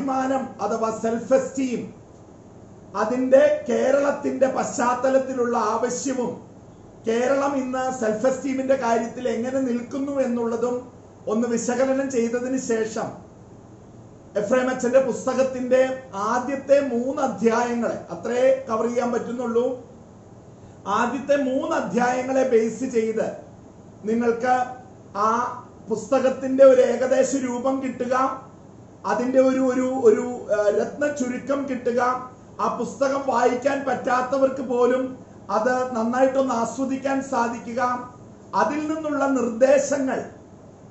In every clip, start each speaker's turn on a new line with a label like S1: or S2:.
S1: സ്വാഭിമാനം അഥവാ self esteem അതിന്റെ കേരളത്തിന്റെ പശ്ചാത്തലത്തിലുള്ള ആവശ്യവും കേരളം ഇന്ന് സെൽഫ് എസ്റ്റീമിന്റെ കാര്യത്തിൽ എങ്ങനെ നിൽക്കുന്നു എന്നുള്ളതും ഒന്ന് വിശകലനം ചെയ്തതിന് ശേഷം എഫ്രൈം അച്ഛന്റെ പുസ്തകത്തിന്റെ ആദ്യത്തെ 3 അധ്യായങ്ങളെ അത്രേ കവർ ചെയ്യാൻ പറ്റുന്നുള്ളൂ. ആദ്യത്തെ 3 അധ്യായങ്ങളെ ബേസ് ചെയ്ത് നിങ്ങൾക്ക് ആ പുസ്തകത്തിന്റെ ഒരു ഏകദേശ രൂപം കിട്ടുക, അതിന്റെ ഒരു രത്ന ചുരുക്കം കിട്ടുക, ആ പുസ്തകം വായിക്കാൻ പറ്റാത്തവർക്ക് പോലും അത് നന്നായിട്ടൊന്ന് ആസ്വദിക്കാൻ സാധിക്കുക, അതിൽ നിന്നുള്ള നിർദ്ദേശങ്ങൾ,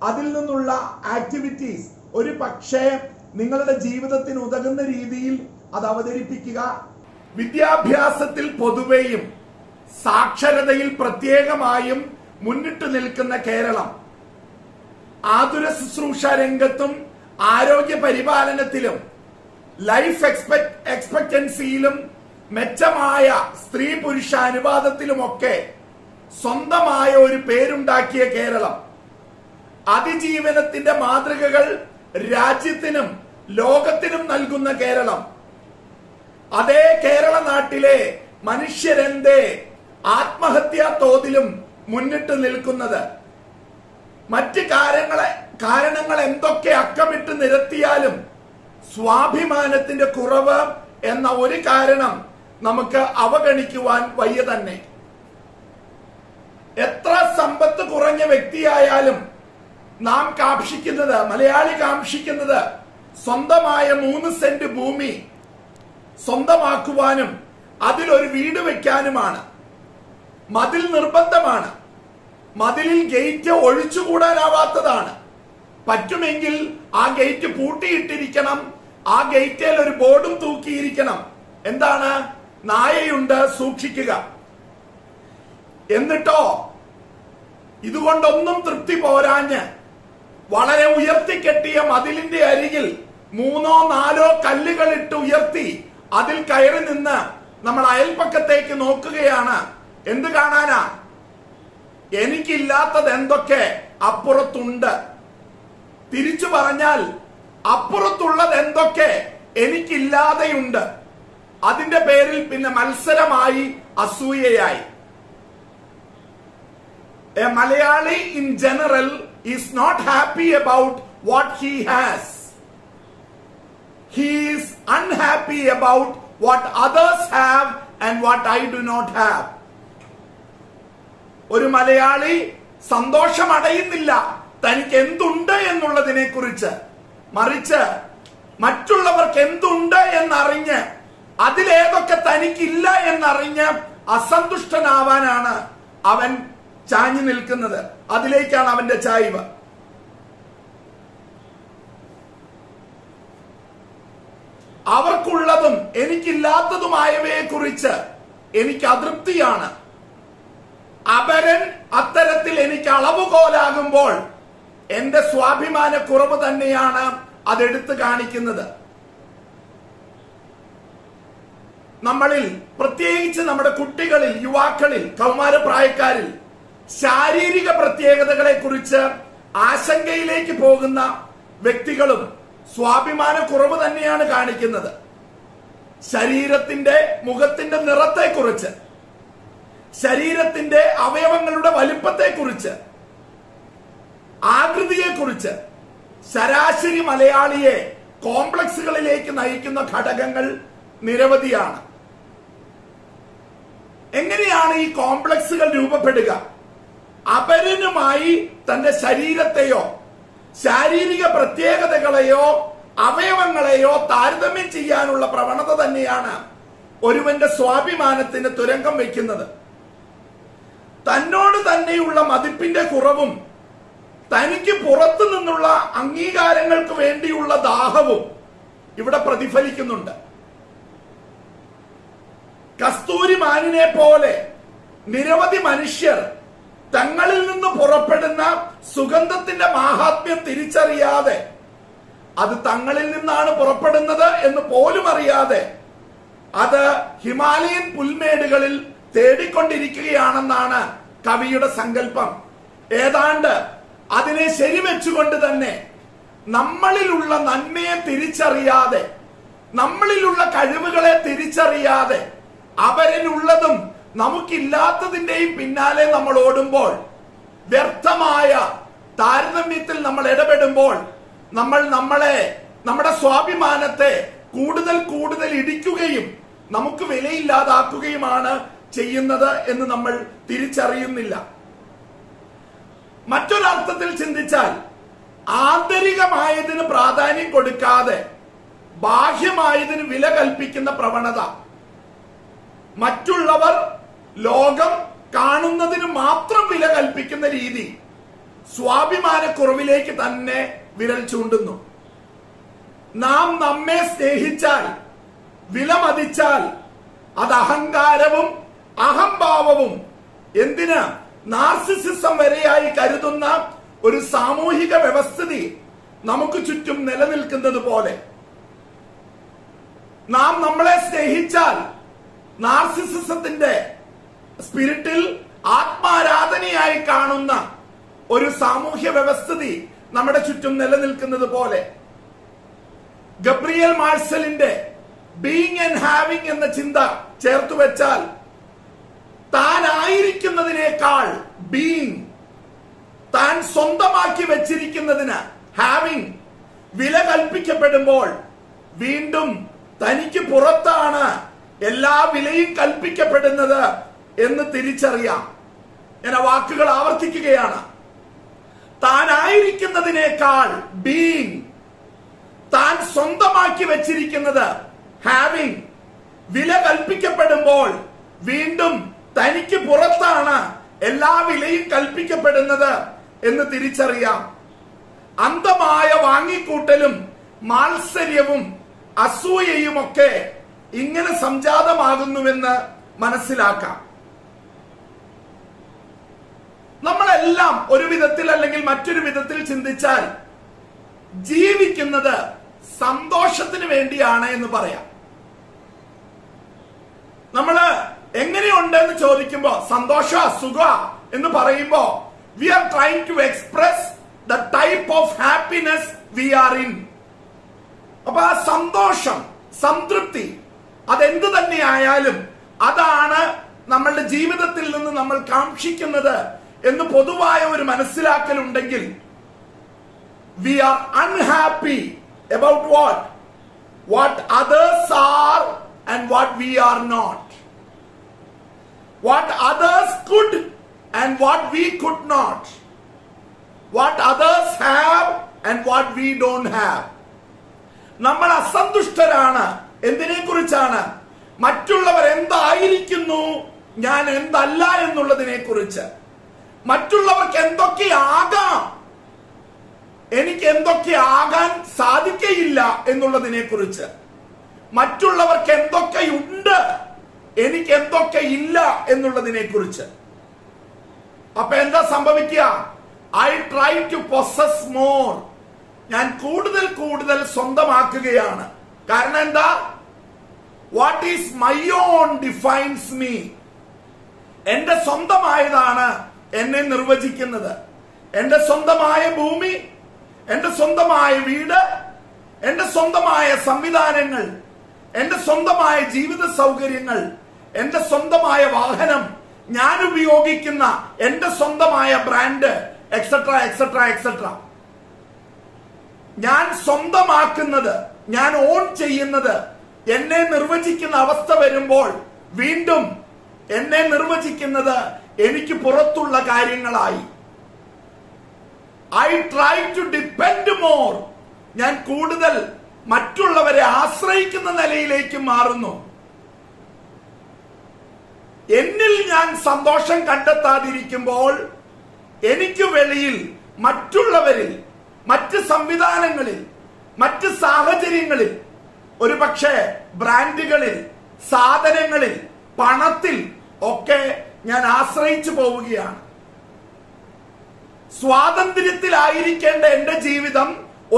S1: അതിൽ നിന്നുള്ള ആക്ടിവിറ്റീസ് ഒരു പക്ഷേ നിങ്ങളുടെ ജീവിതത്തിന് ഉതകുന്ന രീതിയിൽ അത് അവതരിപ്പിക്കുക. വിദ്യാഭ്യാസത്തിൽ പൊതുവെയും സാക്ഷരതയിൽ പ്രത്യേകമായും മുന്നിട്ട് നിൽക്കുന്ന കേരളം ആതുര ശുശ്രൂഷ രംഗത്തും ആരോഗ്യ പരിപാലനത്തിലും ലൈഫ് എക്സ്പെക്ടൻസിയിലും മെച്ചമായ സ്ത്രീ പുരുഷ അനുപാതത്തിലുമൊക്കെ സ്വന്തമായ ഒരു പേരുണ്ടാക്കിയ കേരളം, അതിജീവനത്തിന്റെ മാതൃകകൾ രാജ്യത്തിനും ലോകത്തിനും നൽകുന്ന കേരളം, അതേ കേരള നാട്ടിലെ മനുഷ്യരെന്തേ ആത്മഹത്യാ തോതിലും മുന്നിട്ട് നിൽക്കുന്നത്? മറ്റ് കാരണങ്ങൾ എന്തൊക്കെ അക്കമിട്ട് നിരത്തിയാലും സ്വാഭിമാനത്തിന്റെ കുറവ് എന്ന ഒരു കാരണം നമുക്ക് അവഗണിക്കുവാൻ വയ്യ തന്നെ. എത്ര സമ്പത്ത് കുറഞ്ഞ വ്യക്തിയായാലും നാം കാക്ഷിക്കുന്നത്, മലയാളി കാക്ഷിക്കുന്നത് സ്വന്തമായ 3 സെന്റ് ഭൂമി സ്വന്തമാക്കുവാനും അതിലൊരു വീട് വെക്കാനുമാണ്. മതിൽ നിർബന്ധമാണ്. മതിലിൽ ഗേറ്റ് ഒഴിച്ചുകൂടാനാവാത്തതാണ്. പറ്റുമെങ്കിൽ ആ ഗേറ്റ് പൂട്ടിയിട്ടിരിക്കണം. ആ ഗേറ്റിൽ ഒരു ബോർഡും തൂക്കിയിരിക്കണം. എന്താണ്? നായയുണ്ട്, സൂക്ഷിക്കുക. എന്നിട്ടോ ഇതുകൊണ്ടൊന്നും തൃപ്തി പോരാഞ്ഞ് വളരെ ഉയർത്തിക്കെട്ടിയ മതിലിന്റെ അരികിൽ 3ഓ 4ഓ കല്ലുകൾ ഇട്ട് ഉയർത്തി അതിൽ കയറി നിന്ന് നമ്മൾ അയൽപക്കത്തേക്ക് നോക്കുകയാണ്. എന്ത് കാണാനാ? എനിക്കില്ലാത്തത് എന്തൊക്കെ അപ്പുറത്തുണ്ട്. തിരിച്ചു പറഞ്ഞാൽ അപ്പുറത്തുള്ളത് എന്തൊക്കെ എനിക്കില്ലാതെയുണ്ട്. അതിന്റെ പേരിൽ പിന്നെ മത്സരമായി, അസൂയയായി. A Malayali in general is not happy about what he has. He is unhappy about what others have and what I do not have. ഒരു മലയാളി സന്തോഷമടയുന്നില്ല തനിക്ക് എന്തുണ്ട് എന്നുള്ളതിനെ കുറിച്ച്, മറിച്ച് മറ്റുള്ളവർക്ക് എന്തുണ്ട് എന്നറിഞ്ഞ് അതിലേതൊക്കെ തനിക്കില്ല എന്നറിഞ്ഞ് അസന്തുഷ്ടനാവാനാണ് അവൻ ചാഞ്ഞു നിൽക്കുന്നത്. അതിലേക്കാണ് അവന്റെ ചായ്വ്. അവർക്കുള്ളതും എനിക്കില്ലാത്തതുമായവയെ കുറിച്ച് എനിക്ക് അതൃപ്തിയാണ്. അപരൻ അത്തരത്തിൽ എനിക്ക് അളവുകോലാകുമ്പോൾ എന്റെ സ്വാഭിമാന കുറവ് തന്നെയാണ് അതെടുത്ത് കാണിക്കുന്നത്. നമ്മളിൽ, പ്രത്യേകിച്ച് നമ്മുടെ കുട്ടികളിൽ, യുവാക്കളിൽ, കൗമാരപ്രായക്കാരിൽ ശാരീരിക പ്രത്യേകതകളെ കുറിച്ച് ആശങ്കയിലേക്ക് പോകുന്ന വ്യക്തികളും സ്വാഭിമാന കുറവ് തന്നെയാണ് കാണിക്കുന്നത്. ശരീരത്തിന്റെ, മുഖത്തിന്റെ നിറത്തെക്കുറിച്ച്, ശരീരത്തിന്റെ അവയവങ്ങളുടെ വലിപ്പത്തെക്കുറിച്ച്, ആകൃതിയെക്കുറിച്ച് ശരാശരി മലയാളിയെ കോംപ്ലക്സുകളിലേക്ക് നയിക്കുന്ന ഘടകങ്ങൾ നിരവധിയാണ്. എങ്ങനെയാണ് ഈ കോംപ്ലക്സുകൾ രൂപപ്പെടുക? അപരനുമായി തന്റെ ശരീരത്തെയോ ശാരീരിക പ്രത്യേകതകളെയോ അവയവങ്ങളെയോ താരതമ്യം ചെയ്യാനുള്ള പ്രവണത തന്നെയാണ് ഒരുവന്റെ സ്വാഭിമാനത്തിന് തുരങ്കം വയ്ക്കുന്നത്. തന്നോട് തന്നെയുള്ള മതിപ്പിന്റെ കുറവും തനിക്ക് പുറത്തു നിന്നുള്ള അംഗീകാരങ്ങൾക്ക് വേണ്ടിയുള്ള ദാഹവും ഇവിടെ പ്രതിഫലിക്കുന്നുണ്ട്. കസ്തൂരിമാനിനെ പോലെ നിരവധി മനുഷ്യർ തങ്ങളിൽ നിന്ന് പുറപ്പെടുന്ന സുഗന്ധത്തിന്റെ മാഹാത്മ്യം തിരിച്ചറിയാതെ, അത് തങ്ങളിൽ നിന്നാണ് പുറപ്പെടുന്നത് എന്ന് പോലും അറിയാതെ അത് ഹിമാലയൻ പുൽമേടുകളിൽ തേടിക്കൊണ്ടിരിക്കുകയാണെന്നാണ് കവിയുടെ സങ്കല്പം. ഏതാണ്ട് അതിനെ ശരിവെച്ചുകൊണ്ട് തന്നെ നമ്മളിലുള്ള നന്മയെ തിരിച്ചറിയാതെ, നമ്മളിലുള്ള കഴിവുകളെ തിരിച്ചറിയാതെ, അവരിലുള്ളതും നമുക്കില്ലാത്തതിന്റെയും പിന്നാലെ നമ്മൾ ഓടുമ്പോൾ, വ്യർത്ഥമായ താരതമ്യത്തിൽ നമ്മൾ ഇടപെടുമ്പോൾ, നമ്മൾ നമ്മുടെ സ്വാഭിമാനത്തെ കൂടുതൽ കൂടുതൽ ഇടിക്കുകയും നമുക്ക് വിലയില്ലാതാക്കുകയുമാണ് ചെയ്യുന്നത് എന്ന് നമ്മൾ തിരിച്ചറിയുന്നില്ല. മറ്റൊരർത്ഥത്തിൽ ചിന്തിച്ചാൽ, ആന്തരികമായതിന് പ്രാധാന്യം കൊടുക്കാതെ ബാഹ്യമായതിന് വില കൽപ്പിക്കുന്ന പ്രവണത, മറ്റുള്ളവർ ലോകം കാണുന്നതിന് മാത്രം വില കൽപ്പിക്കുന്ന രീതി സ്വാഭിമാനക്കുറവിലേക്ക് തന്നെ വിരൽ ചൂണ്ടുന്നു. നാം നമ്മെ സ്നേഹിച്ചാൽ, വിലമതിച്ചാൽ, അത് അഹങ്കാരവും അഹംഭാവവും, എന്തിന് നാർസിസിസം വരെയായി കരുതുന്ന ഒരു സാമൂഹിക വ്യവസ്ഥിതി നമുക്ക് ചുറ്റും നിലനിൽക്കുന്നത് പോലെ, നാം നമ്മളെ സ്നേഹിച്ചാൽ നാർസിസിസത്തിന്റെ സ്പിരിറ്റിൽ ആത്മാരാധനയായി കാണുന്ന ഒരു സാമൂഹ്യ വ്യവസ്ഥിതി നമ്മുടെ ചുറ്റും നിലനിൽക്കുന്നത് പോലെ, ഗബ്രിയേൽ മാർസലിന്റെ ബീയിങ് ആൻഡ് ഹാവിങ് എന്ന ചിന്ത ചേർത്തു വെച്ചാൽ, താനായിരിക്കുന്നതിനേക്കാൾ ബീയിങ്, താൻ സ്വന്തമാക്കി വെച്ചിരിക്കുന്നതിന് ഹാവിങ് വില കൽപ്പിക്കപ്പെടുമ്പോൾ വീണ്ടും തനിക്ക് പുറത്താണ് എല്ലാ വിലയും കൽപ്പിക്കപ്പെടുന്നത് എന്ന് തിരിച്ചറിയാം. ഞാൻ ആ വാക്കുകൾ ആവർത്തിക്കുകയാണ്. താനായിരിക്കുന്നതിനേക്കാൾ ബീയിങ്, താൻ സ്വന്തമാക്കി വെച്ചിരിക്കുന്നത് ഹാവിങ് വില കൽപ്പിക്കപ്പെടുമ്പോൾ വീണ്ടും തനിക്ക് പുറത്താണ് എല്ലാ വിലയും കൽപ്പിക്കപ്പെടുന്നത് എന്ന് തിരിച്ചറിയാം. അന്ധമായ വാങ്ങിക്കൂട്ടലും മാത്സര്യവും അസൂയയും ഒക്കെ ഇങ്ങനെ സംജാതമാകുന്നുവെന്ന് മനസ്സിലാക്കാം. നമ്മളെല്ലാം ഒരു വിധത്തിൽ അല്ലെങ്കിൽ മറ്റൊരു വിധത്തിൽ ചിന്തിച്ചാൽ ജീവിക്കുന്നത് സന്തോഷത്തിന് വേണ്ടിയാണ് എന്ന് പറയാം. നമ്മള് എങ്ങനെയുണ്ട് എന്ന് ചോദിക്കുമ്പോ, സന്തോഷ സുഖ എന്ന് പറയുമ്പോ, we are trying to express the type of happiness we are in. അപ്പൊ ആ സന്തോഷം, സംതൃപ്തി, അതെന്ത് തന്നെയായാലും അതാണ് നമ്മളുടെ ജീവിതത്തിൽ നിന്ന് നമ്മൾ കാക്ഷിക്കുന്നത് എന്ന് പൊതുവായ ഒരു മനസ്സിലാക്കലുണ്ടെങ്കിൽ, we are unhappy about what others are and what we are not, what others could and what we could not, what others have and what we don't have. നമ്മൾ അസന്തുഷ്ടരാണ്. എന്തിനെ കുറിച്ചാണ്? മറ്റുള്ളവർ എന്തായിരിക്കുന്നു, ഞാൻ എന്തല്ല എന്നുള്ളതിനെ കുറിച്ച്. മറ്റുള്ളവർക്ക് എന്തൊക്കെയാകാം, എനിക്ക് എന്തൊക്കെ ആകാൻ സാധിക്കയില്ല എന്നുള്ളതിനെ കുറിച്ച്. മറ്റുള്ളവർക്ക് എന്തൊക്കെയുണ്ട്, എനിക്ക് എന്തൊക്കെ ഇല്ല എന്നുള്ളതിനെ കുറിച്ച്. അപ്പൊ എന്താ സംഭവിക്കുക? I try to possess more. ഞാൻ കൂടുതൽ കൂടുതൽ സ്വന്തമാക്കുകയാണ്. കാരണം എന്താ? What is my own defines me. എന്റെ സ്വന്തമായതാണ് എന്നെ നിർവചിക്കുന്നത്. എന്റെ സ്വന്തമായ ഭൂമി, എന്റെ സ്വന്തമായ വീട്, എന്റെ സ്വന്തമായ സംവിധാനങ്ങൾ, എന്റെ സ്വന്തമായ ജീവിത സൗകര്യങ്ങൾ, എന്റെ സ്വന്തമായ വാഹനം, ഞാൻ ഉപയോഗിക്കുന്ന എന്റെ സ്വന്തമായ ബ്രാൻഡ്, എക്സെട്ര എക്സെട്ര എക്സെട്ര. ഞാൻ സ്വന്തമാക്കുന്നത്, ഞാൻ ഓൺ ചെയ്യുന്നത് എന്നെ നിർവചിക്കുന്ന അവസ്ഥ വരുമ്പോൾ വീണ്ടും എന്നെ നിർവചിക്കുന്നത് എനിക്ക് പുറത്തുള്ള കാര്യങ്ങളായി. I try to depend more. ഞാൻ കൂടുതൽ മറ്റുള്ളവരെ ആശ്രയിക്കുന്ന നിലയിലേക്ക് മാറുന്നു. എന്നിൽ ഞാൻ സന്തോഷം കണ്ടെത്താതിരിക്കുമ്പോൾ എനിക്ക് വെളിയിൽ, മറ്റുള്ളവരിൽ, മറ്റ് സംവിധാനങ്ങളിൽ, മറ്റ് സാഹചര്യങ്ങളിൽ, ഒരു പക്ഷേ ബ്രാൻഡുകളിൽ, സാധനങ്ങളിൽ, പണത്തിൽ ഒക്കെ ഞാൻ ആശ്രയിച്ചു പോവുകയാണ്. സ്വാതന്ത്ര്യത്തിലായിരിക്കേണ്ട എന്റെ ജീവിതം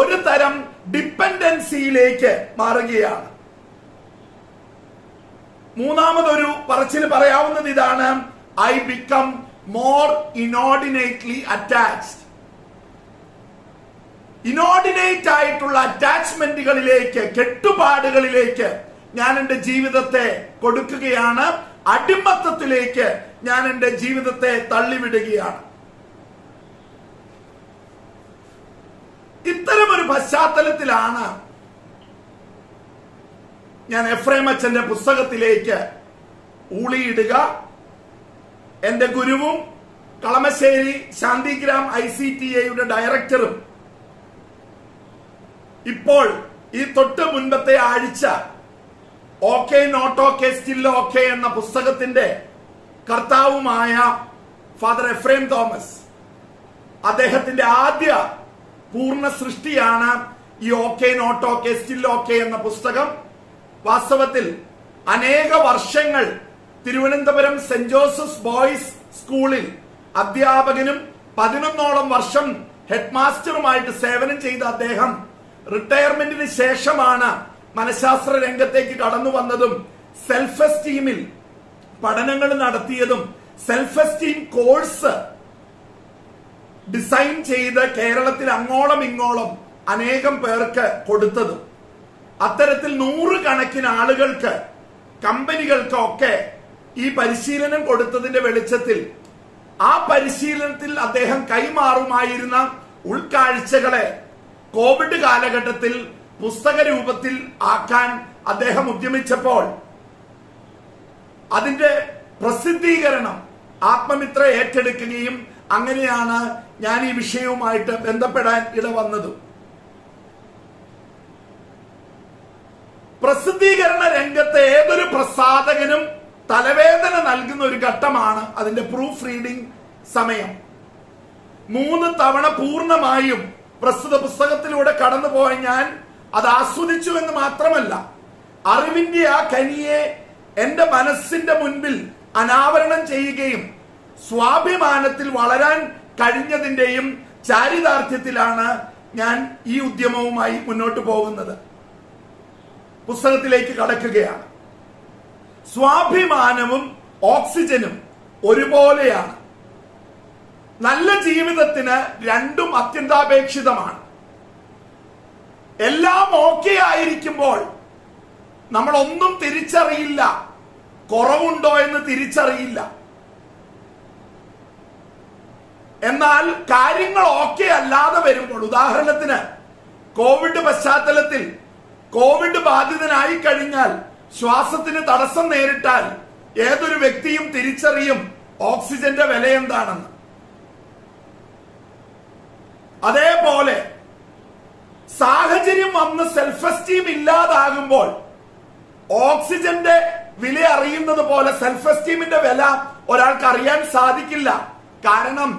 S1: ഒരു തരം ഡിപ്പെൻഡൻസിയിലേക്ക് മാറുകയാണ്. മൂന്നാമതൊരു പറച്ചിൽ പറയാവുന്നത് ഇതാണ്: I become more inordinately attached. Inordinate ആയിട്ടുള്ള അറ്റാച്ച്മെന്റുകളിലേക്ക്, കെട്ടുപാടുകളിലേക്ക് ഞാൻ എന്റെ ജീവിതത്തെ കൊടുക്കുകയാണ്. അടിമത്തത്തിലേക്ക് ഞാൻ എന്റെ ജീവിതത്തെ തള്ളിവിടുകയാണ്. ഇത്തരമൊരു പശ്ചാത്തലത്തിലാണ് ഞാൻ എഫ്രേം അച്ഛന്റെ പുസ്തകത്തിലേക്ക് ഊളിയിടുക. എന്റെ ഗുരുവും കളമശ്ശേരി ശാന്തിഗ്രാം ICTA ഡയറക്ടറും ഇപ്പോൾ ഈ തൊട്ട് മുൻപത്തെ ആഴ്ച okay not okay still okay എന്ന പുസ്തകത്തിന്റെ കർത്താവുമായ ഫാദർ എഫ്രേം തോമസ്, അദ്ദേഹത്തിന്റെ ആദ്യ പൂർണ്ണ സൃഷ്ടിയാണ് ഈ okay not okay still okay എന്ന പുസ്തകം. വാസ്തവത്തിൽ അനേക വർഷങ്ങൾ തിരുവനന്തപുരം സെന്റ് ജോസഫ്സ് ബോയ്സ് സ്കൂളിൽ അധ്യാപകനും 11ഓളം വർഷം ഹെഡ് മാസ്റ്ററുമായിട്ട് സേവനം ചെയ്ത അദ്ദേഹം റിട്ടയർമെന്റിന് ശേഷമാണ് മനഃശാസ്ത്ര രംഗത്തേക്ക് കടന്നു വന്നതും സെൽഫ് എസ്റ്റീമിൽ പഠനങ്ങൾ നടത്തിയതും സെൽഫ് എസ്റ്റീം കോഴ്സ് ഡിസൈൻ ചെയ്ത് കേരളത്തിൽ അങ്ങോളം ഇങ്ങോളം അനേകം പേർക്ക് കൊടുത്തതും. അത്തരത്തിൽ 100 കണക്കിന് ആളുകൾക്ക്, കമ്പനികൾക്ക് ഒക്കെ ഈ പരിശീലനം കൊടുത്തതിന്റെ വെളിച്ചത്തിൽ ആ പരിശീലനത്തിൽ അദ്ദേഹം കൈമാറുമായിരുന്ന ഉൾക്കാഴ്ചകളെ കോവിഡ് കാലഘട്ടത്തിൽ പുസ്തക രൂപത്തിൽ ആക്കാൻ അദ്ദേഹം ഉദ്യമിച്ചപ്പോൾ അതിന്റെ പ്രസിദ്ധീകരണം ആത്മമിത്ര ഏറ്റെടുക്കുകയും അങ്ങനെയാണ് ഞാൻ ഈ വിഷയവുമായിട്ട് ബന്ധപ്പെടാൻ ഇടവന്നത്. പ്രസിദ്ധീകരണ രംഗത്തെ ഏതൊരു പ്രസാധകനും തലവേദന നൽകുന്ന ഒരു ഘട്ടമാണ് അതിന്റെ പ്രൂഫ് റീഡിംഗ് സമയം. 3 തവണ പൂർണ്ണമായും പ്രസ്തുത പുസ്തകത്തിലൂടെ കടന്നുപോയ ഞാൻ അത് ആസ്വദിച്ചു എന്ന് മാത്രമല്ല, അറിവിന്റെ ആ കനിയെ എന്റെ മനസ്സിന്റെ മുൻപിൽ അനാവരണം ചെയ്യുകയും സ്വാഭിമാനത്തിൽ വളരാൻ കഴിഞ്ഞതിന്റെയും ചാരിതാർത്ഥ്യത്തിലാണ് ഞാൻ ഈ ഉദ്യമവുമായി മുന്നോട്ട് പോകുന്നത്. പുസ്തകത്തിലേക്ക് കടക്കുകയാണ്. സ്വാഭിമാനവും ഓക്സിജനും ഒരുപോലെയാണ്. നല്ല ജീവിതത്തിന് രണ്ടും അത്യന്താപേക്ഷിതമാണ്. എല്ലാം ഓക്കെ ആയിരിക്കുമ്പോൾ നമ്മൾ ഒന്നും തിരിച്ചറിയില്ല, കുറവുണ്ടോ എന്ന് തിരിച്ചറിയില്ല. എന്നാൽ കാര്യങ്ങൾ ഓക്കെ അല്ലാതെ വരുമ്പോൾ, ഉദാഹരണത്തിന് കോവിഡ് പശ്ചാത്തലത്തിൽ കോവിഡ് ബാധിതനായി കഴിഞ്ഞാൽ, ശ്വാസത്തിന് തടസ്സം നേരിട്ടാൽ ഏതൊരു വ്യക്തിയും തിരിച്ചറിയും ഓക്സിജന്റെ വില എന്താണെന്ന്. അതേപോലെ സാഹചര്യം വന്ന് സെൽഫ് എസ്റ്റീം ഇല്ലാതാകുമ്പോൾ ഓക്സിജന്റെ വില അറിയുന്നത് പോലെ സെൽഫ് എസ്റ്റീമിന്റെ വില ഒരാൾക്ക് അറിയാൻ സാധിക്കില്ല. കാരണം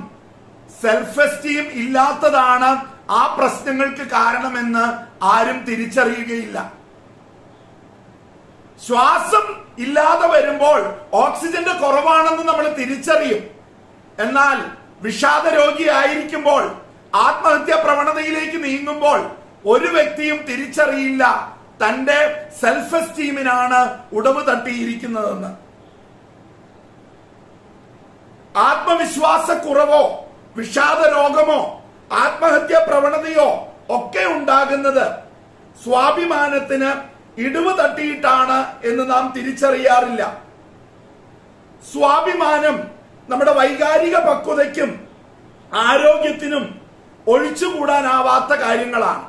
S1: സെൽഫ് എസ്റ്റീം ഇല്ലാത്തതാണ് ആ പ്രശ്നങ്ങൾക്ക് കാരണമെന്ന് ആരും തിരിച്ചറിയുകയില്ല. ശ്വാസം ഇല്ലാതെ വരുമ്പോൾ ഓക്സിജന്റെ കുറവാണെന്ന് നമ്മൾ തിരിച്ചറിയും. എന്നാൽ വിഷാദ രോഗിയായിരിക്കുമ്പോൾ, ആത്മഹത്യാ പ്രവണതയിലേക്ക് നീങ്ങുമ്പോൾ ഒരു വ്യക്തിയും തിരിച്ചറിയില്ല തന്റെ സെൽഫ് എസ്റ്റീമിനാണ് ഉടവ് തട്ടിയിരിക്കുന്നതെന്ന്. ആത്മവിശ്വാസക്കുറവോ വിഷാദ രോഗമോ ആത്മഹത്യാ പ്രവണതയോ ഒക്കെ ഉണ്ടാകുന്നത് സ്വാഭിമാനത്തിന് ഇടിവ് തട്ടിയിട്ടാണ് എന്ന് നാം തിരിച്ചറിയാറില്ല. സ്വാഭിമാനം നമ്മുടെ വൈകാരിക പക്വതയ്ക്കും ആരോഗ്യത്തിനും ഒഴിച്ചുകൂടാനാവാത്ത കാര്യങ്ങളാണ്.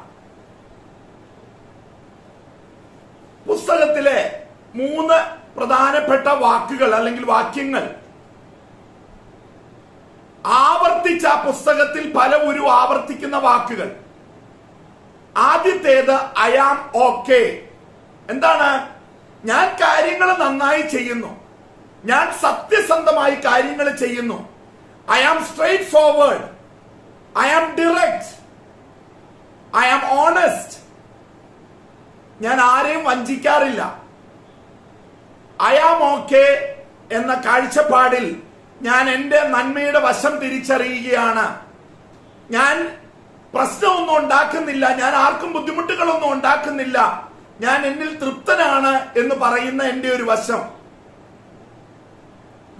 S1: പുസ്തകത്തിലെ 3 പ്രധാനപ്പെട്ട വാക്കുകൾ അല്ലെങ്കിൽ വാക്യങ്ങൾ ആവർത്തിച്ച ആ പുസ്തകത്തിൽ പലവരും ആവർത്തിക്കുന്ന വാക്കുകൾ. ആദ്യത്തേത് ഐ ആം ഓക്കെ. എന്താണ്? ഞാൻ കാര്യങ്ങൾ നന്നായി ചെയ്യുന്നു, ഞാൻ സത്യസന്ധമായി കാര്യങ്ങൾ ചെയ്യുന്നു. I am straightforward, I am direct, I am honest. ഞാൻ ആരെയും വഞ്ചിക്കാറില്ല. ഐ ആം ഓക്കെ എന്ന കാഴ്ചപ്പാടിൽ ഞാൻ എന്റെ നന്മയുടെ വശം തിരിച്ചറിയുകയാണ്. ഞാൻ പ്രശ്നമൊന്നും ഉണ്ടാക്കുന്നില്ല, ഞാൻ ആർക്കും ബുദ്ധിമുട്ടുകളൊന്നും ഉണ്ടാക്കുന്നില്ല, ഞാൻ എന്നിൽ തൃപ്തനാണ് എന്ന് പറയുന്ന എന്റെ ഒരു വശം.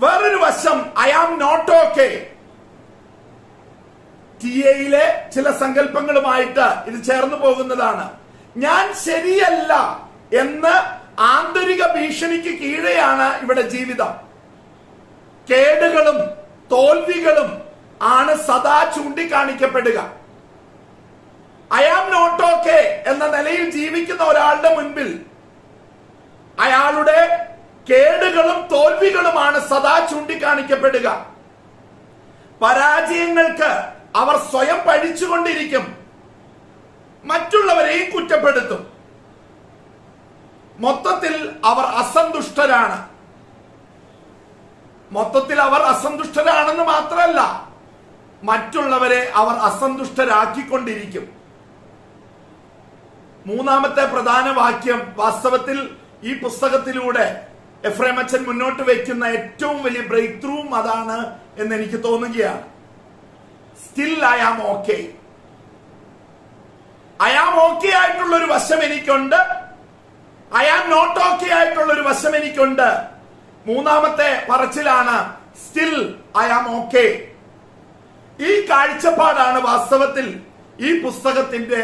S1: വേറൊരു വശം ഐ ആം നോട്ട് ഓക്കെ. ടിഎയിലെ ചില സങ്കല്പങ്ങളുമായിട്ട് ഇത് ചേർന്ന് പോകുന്നതാണ്. ഞാൻ ശരിയല്ല എന്ന് ആന്തരിക ഭീഷണിക്ക് കീഴെയാണ് ഇവിടെ ജീവിതം. കേടുകളും തോൽവികളും ആണ് സദാ ചൂണ്ടിക്കാണിക്കപ്പെടുക. ഐ ആം നോട്ട് ഓക്കെ എന്ന നിലയിൽ ജീവിക്കുന്ന ഒരാളുടെ മുൻപിൽ അയാളുടെ കേടുകളും തോൽവികളുമാണ് സദാ ചൂണ്ടിക്കാണിക്കപ്പെടുക. പരാജയങ്ങൾക്ക് അവർ സ്വയം പഴിച്ചുകൊണ്ടിരിക്കും, മറ്റുള്ളവരെയും കുറ്റപ്പെടുത്തും. മൊത്തത്തിൽ അവർ അസന്തുഷ്ടരാണ്. മൊത്തത്തിൽ അവർ അസന്തുഷ്ടരാണെന്ന് മാത്രമല്ല, മറ്റുള്ളവരെ അവർ അസന്തുഷ്ടരാക്കിക്കൊണ്ടിരിക്കും. മൂന്നാമത്തെ പ്രധാന വാക്യം വാസ്തവത്തിൽ ഈ പുസ്തകത്തിലൂടെ എഫ്രേം അച്ഛൻ മുന്നോട്ട് വയ്ക്കുന്ന ഏറ്റവും വലിയ ബ്രേക്ക് ത്രൂവും അതാണ് എന്ന് എനിക്ക് തോന്നുകയാണ്. Still I am okay. I am okay ആയിട്ടുള്ള ഒരു വശം എനിക്കുണ്ട്, ഐ ആം നോട്ട് ഓക്കെ ആയിട്ടുള്ള ഒരു വശം എനിക്കുണ്ട്. മൂന്നാമത്തെ പറച്ചിലാണ് സ്റ്റിൽ ഐ ആം ഓക്കെ. ഈ കാഴ്ചപ്പാടാണ് വാസ്തവത്തിൽ ഈ പുസ്തകത്തിന്റെ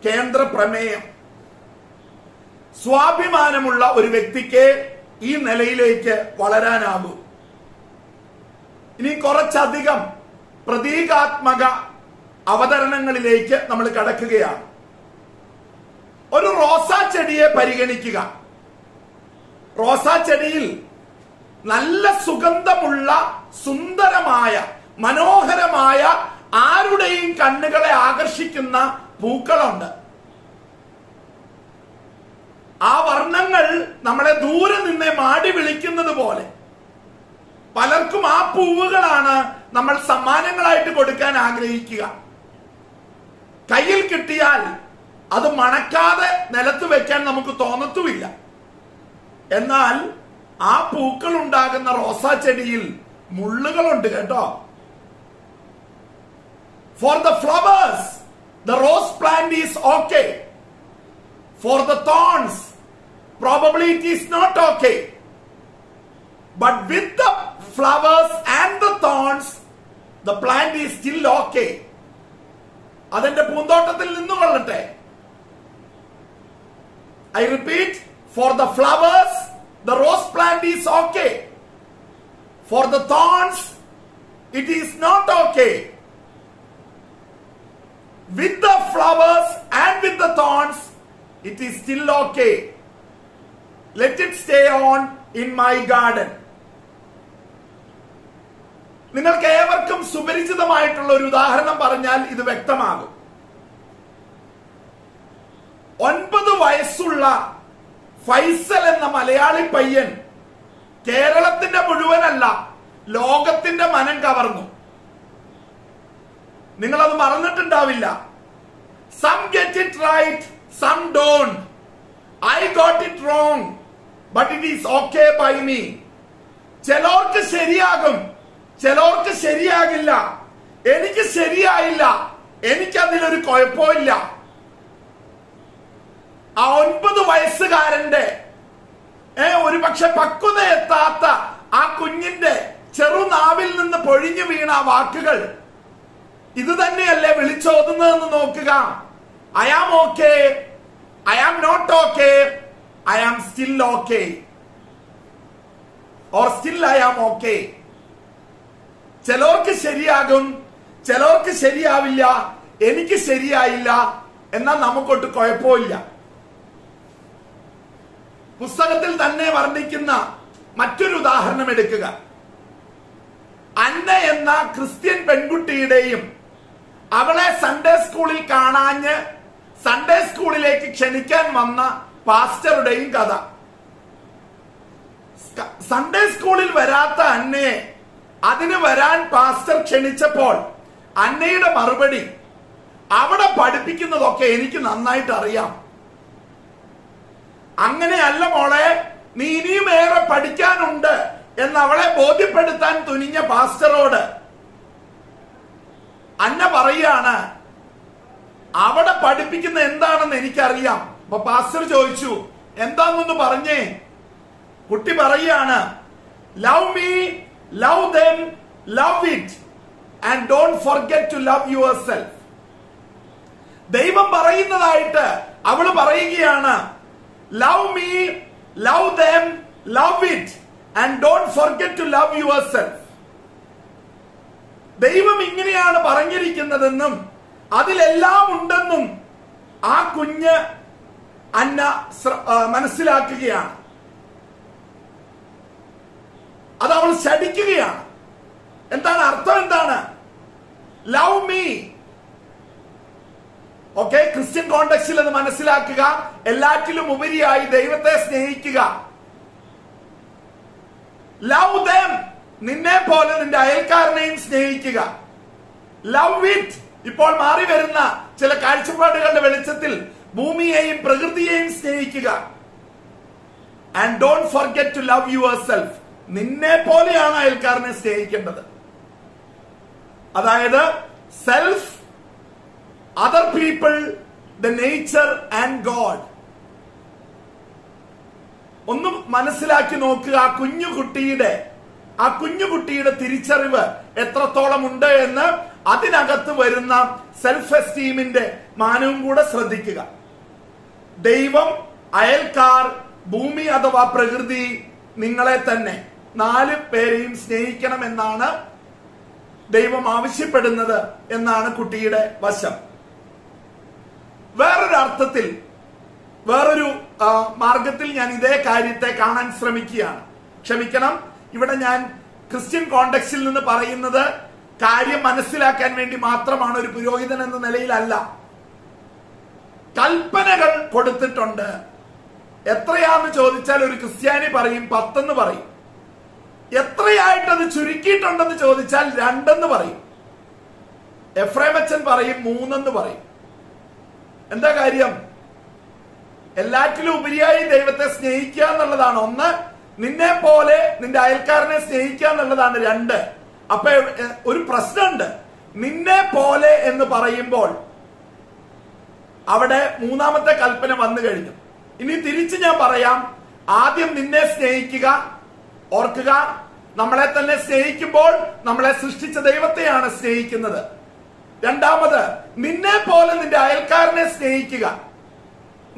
S1: കേന്ദ്ര പ്രമേയം. സ്വാഭിമാനമുള്ള ഒരു വ്യക്തിക്ക് ഈ നിലയിലേക്ക് വളരാനാകൂ. ഇനി കുറച്ചധികം പ്രതീകാത്മക അവതരണങ്ങളിലേക്ക് നമ്മൾ കടക്കുകയാണ്. ഒരു റോസാ ചെടിയെ പരിഗണിക്കുക. റോസാ ചെടിയിൽ നല്ല സുഗന്ധമുള്ള സുന്ദരമായ മനോഹരമായ ആരുടെയും കണ്ണുകളെ ആകർഷിക്കുന്ന പൂക്കളുണ്ട്. ആ വർണ്ണങ്ങൾ നമ്മളെ ദൂരെ നിന്നേ മാടി വിളിക്കുന്നത് പോലെ പലർക്കും ആ പൂവുകളാണ് നമ്മൾ സമ്മാനങ്ങളായിട്ട് കൊടുക്കാൻ ആഗ്രഹിക്കുക. കയ്യിൽ കിട്ടിയാൽ അത് മണക്കാതെ നിലത്ത് വെക്കാൻ നമുക്ക് തോന്നത്തുമില്ല. എന്നാൽ ആ പൂക്കൾ ഉണ്ടാകുന്ന റോസാ ചെടിയിൽ മുള്ളുകളുണ്ട് കേട്ടോ. For the flowers, the rose plant is okay. For the thorns, probably it is not okay. But with the flowers and the thorns, the plant is still okay. അതിന്റെ പൂന്തോട്ടത്തിൽ നിന്നുകൊള്ളട്ടെ. I repeat, for the flowers, the rose plant is okay. For the thorns, it is not okay. With the flowers and with the thorns, it is still okay. Let it stay on in my garden. നിങ്ങൾക്ക് ഏവർക്കും സുപരിചിതമായിട്ടുള്ള ഒരു ഉദാഹരണം പറഞ്ഞാൽ ഇത് വ്യക്തമാകും. 9 വയസ്സുള്ള ഫൈസൽ എന്ന മലയാളി പയ്യൻ കേരളത്തിന്റെ മുഴുവനല്ല ലോകത്തിന്റെ മനം കവർന്നു. നിങ്ങളത് മറന്നിട്ടുണ്ടാവില്ല. Some get it right, some don't. I got it wrong, but it is okay by me. ചിലർക്ക് ശരിയാകും, ചിലർക്ക് ശരിയാകില്ല. എനിക്ക് ശരിയായില്ല, എനിക്കതിലൊരു കുഴപ്പമില്ല. ആ 9 വയസ്സുകാരന്റെ ഒരു പക്ഷെ പക്വത എത്താത്ത ആ കുഞ്ഞിന്റെ ചെറുനാവിൽ നിന്ന് പൊഴിഞ്ഞു വീണ വാക്കുകൾ ഇത് തന്നെയല്ലേ വിളിച്ചോതുന്നതെന്ന് നോക്കുക. I am okay, I am not okay, I am still okay, or still I am okay. ചിലർക്ക് ശരിയാകും, ചിലർക്ക് ശരിയാവില്ല, എനിക്ക് ശരിയായില്ല, എന്നാൽ നമുക്കൊട്ട് കുഴപ്പമില്ല. പുസ്തകത്തിൽ തന്നെ വർണ്ണിക്കുന്ന മറ്റൊരു ഉദാഹരണം എടുക്കുക. അന്ന എന്ന ക്രിസ്ത്യൻ പെൺകുട്ടിയുടെയും അവളെ സൺഡേ സ്കൂളിൽ കാണാഞ്ഞ് സൺഡേ സ്കൂളിലേക്ക് ക്ഷണിക്കാൻ വന്ന പാസ്റ്ററുടെയും കഥ. സൺഡേ സ്കൂളിൽ വരാത്ത അന്നയെ അതിന് വരാൻ പാസ്റ്റർ ക്ഷണിച്ചപ്പോൾ അന്നയുടെ മറുപടി, അവിടെ പഠിപ്പിക്കുന്നതൊക്കെ എനിക്ക് നന്നായിട്ട് അറിയാം. അങ്ങനെയല്ല മോളെ, നീ ഇനിയും ഏറെ പഠിക്കാനുണ്ട് എന്ന് അവളെ ബോധ്യപ്പെടുത്താൻ തുനിഞ്ഞ പാസ്റ്ററോട് അന്ന പറയാണ്, അവിടെ പഠിപ്പിക്കുന്ന എന്താണെന്ന് എനിക്കറിയാം. അപ്പൊ പാസ്റ്റർ ചോദിച്ചു, എന്താണെന്ന് പറഞ്ഞേ. കുട്ടി പറയാണ്, love me, love them, love it. and don't forget to love yourself. ദൈവം പറയുന്നതായിട്ട് അവള് പറയുകയാണ്, love me, love them, love it and don't forget to love yourself. ദൈവം ഇങ്ങനെയാണ് പറഞ്ഞിരിക്കുന്നതെന്നും അതിലെല്ലാം ഉണ്ടെന്നും ആ കുഞ്ഞ് അന്ന മനസ്സിലാക്കുകയാണ്. അത് അവൾ ശഠിക്കുകയാണ്. എന്താണ് അർത്ഥം? എന്താണ് ലവ് മീ? ഓക്കെ, ക്രിസ്ത്യൻ കോണ്ടെക്സ്റ്റിൽ അത് മനസ്സിലാക്കുക. എല്ലാറ്റിലും ഉപരിയായി ദൈവത്തെ സ്നേഹിക്കുക. ലവ് ദം, നിന്നെ പോലെ നിന്റെ അയൽക്കാരനെയും സ്നേഹിക്കുക. ലവ് ഇറ്റ്, ഇപ്പോൾ മാറി വരുന്ന ചില കാഴ്ചപ്പാടുകളുടെ വെളിച്ചത്തിൽ ഭൂമിയെയും പ്രകൃതിയെയും സ്നേഹിക്കുക. And don't forget to love yourself, നിന്നെ പോലെയാണ് അയൽക്കാരനെ സ്നേഹിക്കേണ്ടത്. അതായത് self, other people, the nature and God. ഒന്ന് മനസ്സിലാക്കി നോക്കുക, ആ കുഞ്ഞുകുട്ടിയുടെ തിരിച്ചറിവ് എത്രത്തോളം ഉണ്ട് എന്ന്. അതിനകത്ത് വരുന്ന സെൽഫ് എസ്റ്റീമിന്റെ മാനവും കൂടെ ശ്രദ്ധിക്കുക. ദൈവം, അയൽക്കാർ, ഭൂമി അഥവാ പ്രകൃതി, നിങ്ങളെ തന്നെ, 4 പേരെയും സ്നേഹിക്കണം എന്നാണ് ദൈവം ആവശ്യപ്പെടുന്നത് എന്നാണ് കുട്ടിയുടെ വശം. വേറൊരു അർത്ഥത്തിൽ, വേറൊരു മാർഗത്തിൽ ഞാൻ ഇതേ കാര്യത്തെ കാണാൻ ശ്രമിക്കുകയാണ്. ക്ഷമിക്കണം, ഇവിടെ ഞാൻ ക്രിസ്ത്യൻ കോണ്ടെക്സ്റ്റിൽ നിന്ന് പറയുന്നത് കാര്യം മനസ്സിലാക്കാൻ വേണ്ടി മാത്രമാണ്, ഒരു പുരോഹിതൻ എന്ന നിലയിലല്ല. കൽപ്പനകൾ കൊടുത്തിട്ടുണ്ട്. എത്രയാന്ന് ചോദിച്ചാൽ ഒരു ക്രിസ്ത്യാനി പറയും 10 എന്ന് പറയും. എത്രയായിട്ടത് ചുരുക്കിയിട്ടുണ്ടെന്ന് ചോദിച്ചാൽ 2 എന്ന് പറയും. എഫ്രേമച്ചൻ പറയും 3 എന്ന് പറയും. എന്താ കാര്യം? എല്ലാറ്റിലും ഉപരിയായി ദൈവത്തെ സ്നേഹിക്കുക എന്നുള്ളതാണ് 1. നിന്നെ പോലെ നിന്റെ അയൽക്കാരനെ സ്നേഹിക്കുക എന്നുള്ളതാണ് 2. അപ്പൊ ഒരു പ്രശ്നമുണ്ട്. നിന്നെ പോലെ എന്ന് പറയുമ്പോൾ അവിടെ 3ാമത്തെ കൽപ്പന വന്നു കഴിഞ്ഞു. ഇനി തിരിച്ച് ഞാൻ പറയാം. ആദ്യം നിന്നെ സ്നേഹിക്കുക. ഓർക്കുക, നമ്മളെ തന്നെ സ്നേഹിക്കുമ്പോൾ നമ്മളെ സൃഷ്ടിച്ച ദൈവത്തെയാണ് സ്നേഹിക്കുന്നത്. 2ാമത്, നിന്നെ പോലെ നിന്റെ അയൽക്കാരനെ സ്നേഹിക്കുക,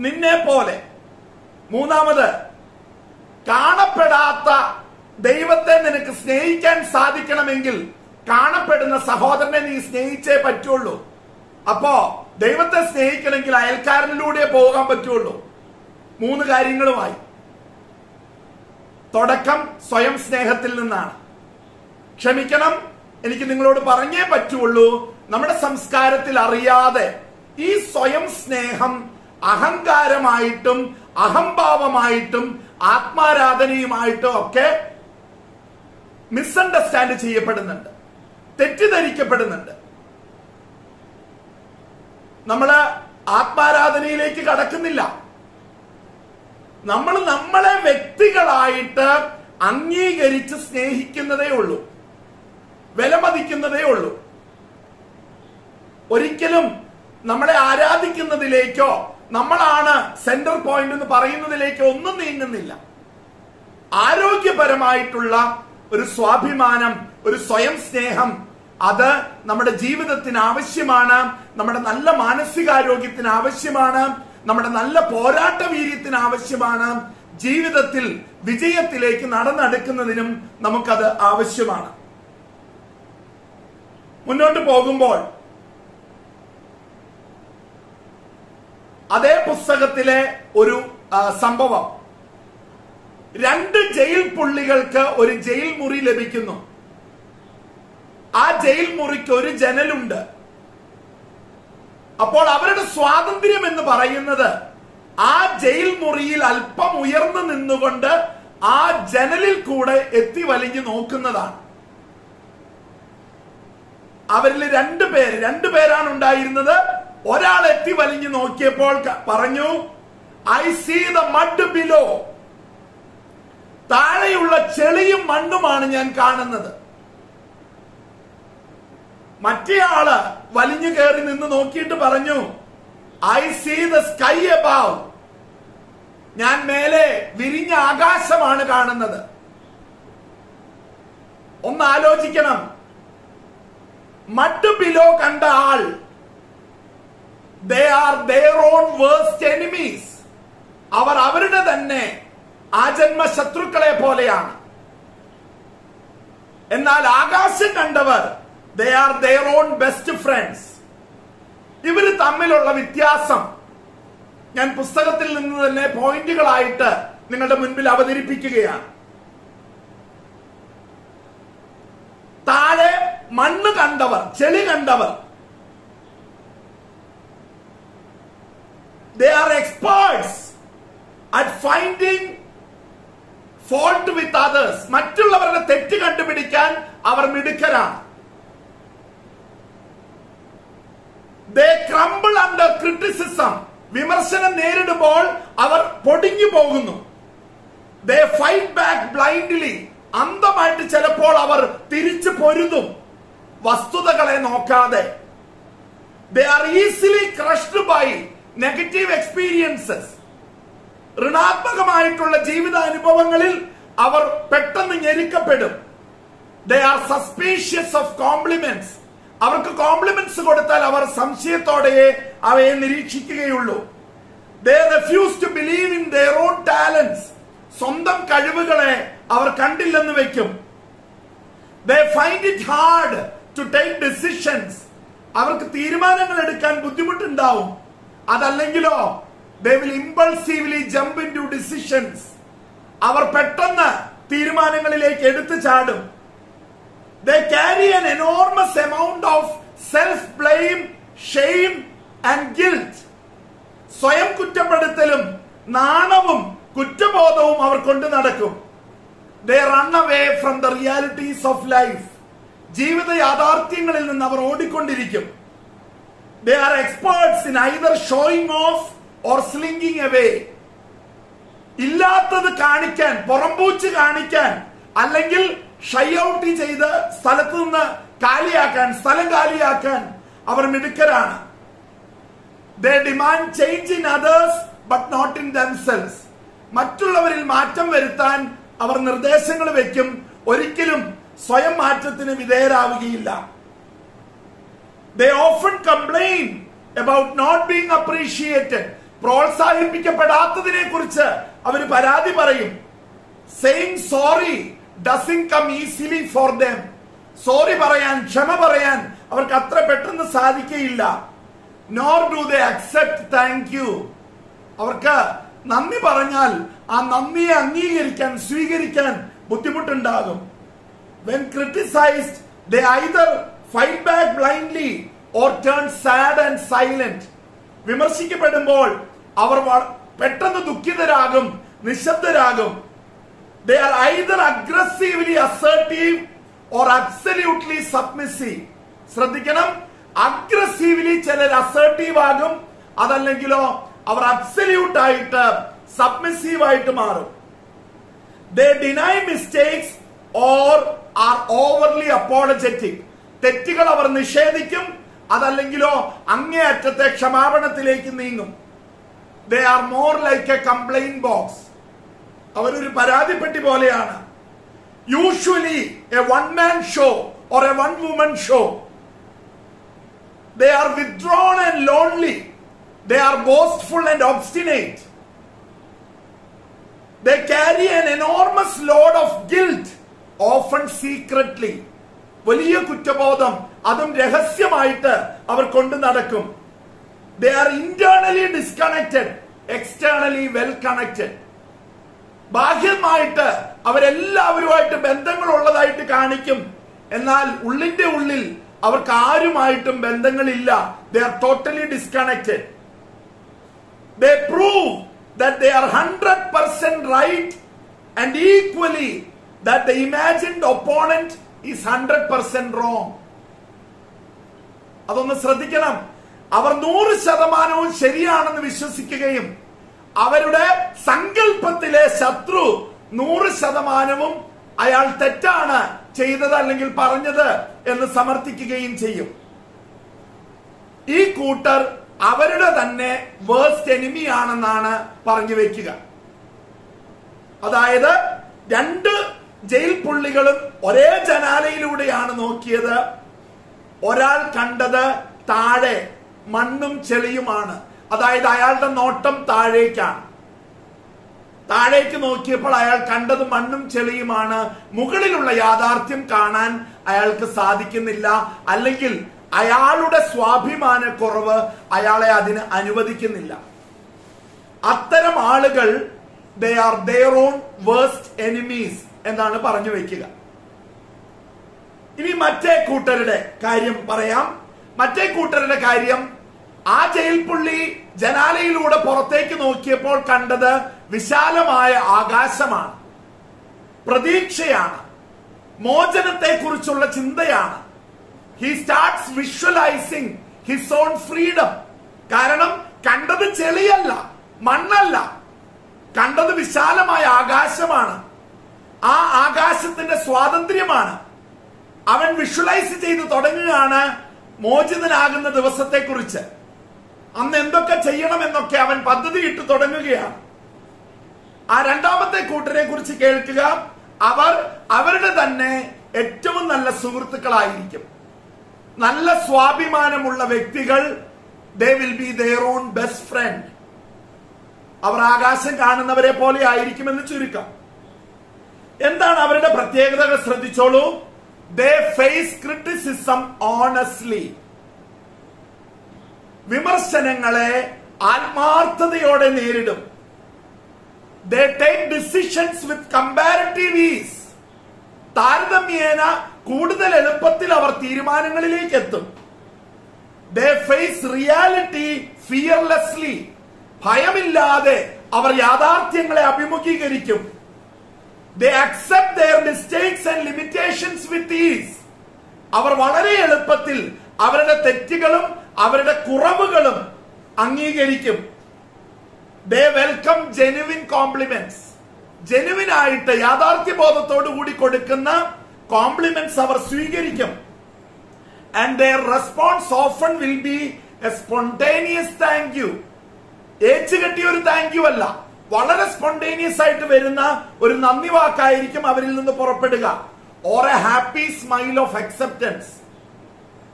S1: നിന്നെ പോലെ. 3ാമത്, കാണപ്പെടാത്ത ദൈവത്തെ നിനക്ക് സ്നേഹിക്കാൻ സാധിക്കണമെങ്കിൽ കാണപ്പെടുന്ന സഹോദരനെ നീ സ്നേഹിച്ചേ പറ്റുള്ളൂ. അപ്പോ ദൈവത്തെ സ്നേഹിക്കണമെങ്കിൽ അയൽക്കാരനിലൂടെ പോകാൻ പറ്റുള്ളൂ. 3 കാര്യങ്ങളുമായി. തുടക്കം സ്വയം സ്നേഹത്തിൽ നിന്നാണ്. ക്ഷമിക്കണം, എനിക്ക് നിങ്ങളോട് പറഞ്ഞേ പറ്റുള്ളൂ, നമ്മുടെ സംസ്കാരത്തിൽ അറിയാതെ ഈ സ്വയം സ്നേഹം അഹങ്കാരമായിട്ടും അഹംഭാവമായിട്ടും ആത്മാരാധനയുമായിട്ടും ഒക്കെ മിസ്അണ്ടർസ്റ്റാൻഡ് ചെയ്യപ്പെടുന്നുണ്ട്, തെറ്റിദ്ധരിക്കപ്പെടുന്നുണ്ട്. നമ്മള് ആത്മാരാധനയിലേക്ക് കടക്കുന്നില്ല. നമ്മൾ നമ്മളെ വ്യക്തികളായിട്ട് അംഗീകരിച്ച് സ്നേഹിക്കുന്നതേ ഉള്ളൂ, വിലമതിക്കുന്നതേ ഉള്ളൂ. ഒരിക്കലും നമ്മളെ ആരാധിക്കുന്നതിലേക്കോ നമ്മളാണ് സെന്റർ പോയിന്റ് എന്ന് പറയുന്നതിലേക്കോ ഒന്നും നീങ്ങുന്നില്ല. ആരോഗ്യപരമായിട്ടുള്ള ഒരു സ്വാഭിമാനം, ഒരു സ്വയം സ്നേഹം, അത് നമ്മുടെ ജീവിതത്തിന് ആവശ്യമാണ്. നമ്മുടെ നല്ല മാനസികാരോഗ്യത്തിന് ആവശ്യമാണ്. നമ്മുടെ നല്ല പോരാട്ട വീര്യത്തിന് ആവശ്യമാണ്. ജീവിതത്തിൽ വിജയത്തിലേക്ക് നടന്നെടുക്കുന്നതിനും നമുക്കത് ആവശ്യമാണ്. മുന്നോട്ട് പോകുമ്പോൾ അതേ പുസ്തകത്തിലെ ഒരു സംഭവം, 2 ജയിൽ പുള്ളികൾക്ക് ഒരു ജയിൽ മുറി ലഭിക്കുന്നു. ആ ജയിൽ മുറിക്ക് ഒരു ജനലുണ്ട്. അപ്പോൾ അവരുടെ സ്വാതന്ത്ര്യം എന്ന് പറയുന്നത് ആ ജയിൽ മുറിയിൽ അല്പം ഉയർന്നു നിന്നുകൊണ്ട് ആ ജനലിൽ കൂടെ എത്തി വലിഞ്ഞു നോക്കുന്നതാണ്. അവരിൽ 2 പേരാണ് ഉണ്ടായിരുന്നത്. ഒരാൾ എത്തി വലിഞ്ഞു നോക്കിയപ്പോൾ പറഞ്ഞു, I see the mud below, താഴെയുള്ള ചെളിയും മണ്ണുമാണ് ഞാൻ കാണുന്നത്. മറ്റേ ആള് വലിഞ്ഞു കയറി നിന്ന് നോക്കിയിട്ട് പറഞ്ഞു, I see the sky above, ഞാൻ മേലെ വിരിഞ്ഞ ആകാശമാണ് കാണുന്നത്. ഒന്ന് ആലോചിക്കണം, മഡ് ബിലോ കണ്ട ആൾ, they are their own worst enemies. അവർ അവരുടെ തന്നെ ആജന്മ ശത്രുക്കളെ പോലെയാണ്. എന്നാൽ ആകാശം കണ്ടവർ, they are their own best friends. ഇവര് തമ്മിലുള്ള വ്യത്യാസം ഞാൻ പുസ്തകത്തിൽ നിന്ന് തന്നെ പോയിന്റുകളായിട്ട് നിങ്ങളുടെ മുൻപിൽ അവതരിപ്പിക്കുകയാണ്. താഴെ മണ്ണ് കണ്ടവർ, ചെളി കണ്ടവർ, they are experts at finding fault with others. മറ്റുള്ളവരുടെ തെറ്റ് കണ്ടുപിടിക്കാൻ അവർ മിടുക്കരാണ്. They crumble under criticism. വിമർശനം നേരിടുമ്പോൾ അവർ പൊടിഞ്ഞു പോകുന്നു. They fight back blindly. അന്ധമായിട്ട് ചിലപ്പോൾ അവർ തിരിച്ചു പൊരുതും, വസ്തുതകളെ നോക്കാതെ. They are easily crushed by negative experiences. ഋണാത്മകമായിട്ടുള്ള ജീവിതാനുഭവങ്ങളിൽ അവർ പെട്ടെന്ന് ഞെരുക്കപ്പെടും. They are suspicious of compliments. അവർക്ക് കോംപ്ലിമെന്റ്സ് കൊടുത്താൽ അവർ സംശയത്തോടെ അവയെ നിരീക്ഷിക്കുകയുള്ളൂ. They refuse to believe in their own talents. സ്വന്തം കഴിവുകളെ അവർ കണ്ടില്ലെന്ന് വെക്കും. They find it hard to take decisions. അവർക്ക് തീരുമാനങ്ങൾ എടുക്കാൻ ബുദ്ധിമുട്ടുണ്ടാവും. അതല്ലെങ്കിലോ they will impulsively jump into decisions. അവർ പെട്ടെന്ന് തീരുമാനങ്ങളിലേക്ക് എടുത്തു ചാടും. They carry an enormous amount of self-blame, shame and guilt. സ്വയം കുറ്റപ്പെടുത്തലും നാണവും കുറ്റബോധവും അവർ കൊണ്ടു നടക്കും. They run away from the realities of life. ജീവിത യാഥാർത്ഥ്യങ്ങളിൽ നിന്ന് അവർ ഓടിക്കൊണ്ടിരിക്കും. They are experts in either showing off or slinking away. ഇല്ലാത്തത് കാണിക്കാൻ, പുറംപൂച്ച് കാണിക്കാൻ, അല്ലെങ്കിൽ ഷൈ ഔട്ട് ചെയ്ത് സ്ഥലത്ത് നിന്ന് സ്ഥലം കാലിയാക്കാൻ അവർ മിടുക്കരാണ്. They demand change in others but not in themselves. മറ്റുള്ളവരിൽ മാറ്റം വരുത്താൻ അവർ നിർദ്ദേശങ്ങൾ വെക്കും, ഒരിക്കലും സ്വയം മാറ്റത്തിന് വിധേയരാവുകയില്ല. They often complain about not being appreciated. പ്രോത്സാഹിപ്പിക്കപ്പെടാത്തതിനെ കുറിച്ച് അവർ പരാതി പറയും. Saying sorry doesn't come easily for them. Sorry പറയാൻ, ക്ഷമ പറയാൻ അവർക്ക് അത്ര പെട്ടെന്ന് സാധിക്കുകയില്ല. Nor do they accept thank you. അവർക്ക് നന്ദി പറഞ്ഞാൽ ആ നന്ദിയെ അംഗീകരിക്കാൻ, സ്വീകരിക്കാൻ ബുദ്ധിമുട്ടുണ്ടാകും. When criticized, they either fight back blindly or turn sad and silent. വിമർശിക്കപ്പെടുമ്പോൾ അവർ പെട്ടെന്ന് ദുഃഖിതരാകും, നിശബ്ദരാകും. They are either aggressively assertive or absolutely submissive. ശ്രദ്ധിക്കണം, അഗ്രസീവ്ലി ചിലർ അസേർട്ടീവ് ആകും, അതല്ലെങ്കിലോ അവർ അബ്സല്യൂട്ട് ആയിട്ട് സബ്മിസീവ് ആയിട്ട് മാറും. They deny mistakes or are overly apologetic. തെറ്റുകൾ അവർ നിഷേധിക്കും, അതല്ലെങ്കിലോ അങ്ങേയറ്റത്തെ ക്ഷമാപണത്തിലേക്ക് നീങ്ങും. They are more like a complaint box. അവരൊരു പരാതിപ്പെട്ടി പോലെയാണ്. Usually a one-man show or a one-woman show. They are withdrawn and lonely. They are boastful and obstinate. They carry an enormous load of guilt, often secretly. വലിയ കുറ്റബോധം, അതും രഹസ്യമായിട്ട് അവർ കൊണ്ടു നടക്കും. They are internally disconnected, externally well connected. ബാഹ്യമായിട്ട് അവരെല്ലാവരുമായിട്ട് ബന്ധങ്ങൾ ഉള്ളതായിട്ട് കാണിക്കും, എന്നാൽ ഉള്ളിന്റെ ഉള്ളിൽ അവർക്ക് ആരുമായിട്ടും ബന്ധങ്ങളില്ല. They are totally disconnected. They prove that they are 100% right and equally that the imagined opponent is 100% wrong. അതൊന്ന് ശ്രദ്ധിക്കണം. അവർ 100% ശരിയാണെന്ന് വിശ്വസിക്കുകയും അവരുടെ സങ്കല്പത്തിലെ ശത്രു 100% അയാൾ തെറ്റാണ് ചെയ്തത് അല്ലെങ്കിൽ പറഞ്ഞത് എന്ന് സമർത്ഥിക്കുകയും ചെയ്യും. ഈ കൂട്ടർ അവരുടെ തന്നെ വേഴ്സ്റ്റ് എനിമി ആണെന്നാണ് പറഞ്ഞു വെക്കുക. അതായത് രണ്ട് ജയിൽ പുള്ളികളും ഒരേ ജനാലയിലൂടെയാണ് നോക്കിയത്. ഒരാൾ കണ്ടത് താഴെ മണ്ണും ചെളിയുമാണ്. അതായത് അയാളുടെ നോട്ടം താഴേക്കാണ്. താഴേക്ക് നോക്കിയപ്പോൾ അയാൾ കണ്ടത് മണ്ണും ചെളിയുമാണ്. മുകളിലുള്ള യാഥാർത്ഥ്യം കാണാൻ അയാൾക്ക് സാധിക്കുന്നില്ല. അല്ലെങ്കിൽ അയാളുടെ സ്വാഭിമാനക്കുറവ് അയാളെ അതിന് അനുവദിക്കുന്നില്ല. അത്തരം ആളുകൾ they are their own worst enemies എന്നാണ് പറഞ്ഞു വെക്കുക. ഇനി മറ്റേ കൂട്ടരുടെ കാര്യം പറയാം. മറ്റേ കൂട്ടരുടെ കാര്യം, ആ ജയിൽ പുള്ളി ജനാലയിലൂടെ പുറത്തേക്ക് നോക്കിയപ്പോൾ കണ്ടത് വിശാലമായ ആകാശമാണ്, പ്രതീക്ഷയാണ്, മോചനത്തെ കുറിച്ചുള്ള ചിന്തയാണ്. He starts visualizing his own freedom. കാരണം കണ്ടത് ചെളിയല്ല, മണ്ണല്ല, കണ്ടത് വിശാലമായ ആകാശമാണ്. ആ ആകാശത്തിന്റെ സ്വാതന്ത്ര്യമാണ്. അവൻ വിഷ്വലൈസ് ചെയ്ത് തുടങ്ങുകയാണ് മോചിതനാകുന്ന ദിവസത്തെ കുറിച്ച്. അന്ന് എന്തൊക്കെ ചെയ്യണമെന്നൊക്കെ അവൻ പദ്ധതി ഇട്ട് തുടങ്ങുകയാണ്. ആ രണ്ടാമത്തെ കൂട്ടരെ കുറിച്ച് കേൾക്കുക. അവർ അവരുടെ തന്നെ ഏറ്റവും നല്ല സുഹൃത്തുക്കളായിരിക്കും. നല്ല സ്വാഭിമാനമുള്ള വ്യക്തികൾ. they will be their own best friend. അവർ ആകാശം കാണുന്നവരെ പോലെ ആയിരിക്കുമെന്ന് ചുരുക്കം. എന്താണ് അവരുടെ പ്രത്യേകതകൾ ശ്രദ്ധിച്ചോളൂ. they face criticism honestly. വിമർശനങ്ങളെ ആത്മാർത്ഥതയോടെ നേരിടും. they take decisions with comparative ease. താരതമ്യേന കൂടുതൽ എളുപ്പത്തിൽ അവർ തീരുമാനങ്ങളിലേക്ക് എത്തും. they face reality fearlessly. ഭയമില്ലാതെ അവർ യാഥാർത്ഥ്യങ്ങളെ അഭിമുഖീകരിക്കും. they accept their mistakes and limitations with ease. അവർ വളരെ എളുപ്പത്തിൽ അവരുടെ തെറ്റുകളും അവരുടെ കുറവുകളും അംഗീകരിക്കും. they welcome genuine compliments. Genuine ആയിട്ട് യാഥാർത്ഥ്യബോധത്തോടു കൂടി കൊടുക്കുന്ന കോംപ്ലിമെന്റ്സ് അവർ സ്വീകരിക്കും. and their response often will be a spontaneous thank you. ഏച്ചുകെട്ടിയ ഒരു താങ്ക് യു അല്ല, വളരെ സ്പോണ്ടേനിയസ് ആയിട്ട് വരുന്ന ഒരു നന്ദി വാക്കായിരിക്കും അവരിൽ നിന്ന് പുറപ്പെടുക. or a happy smile of acceptance.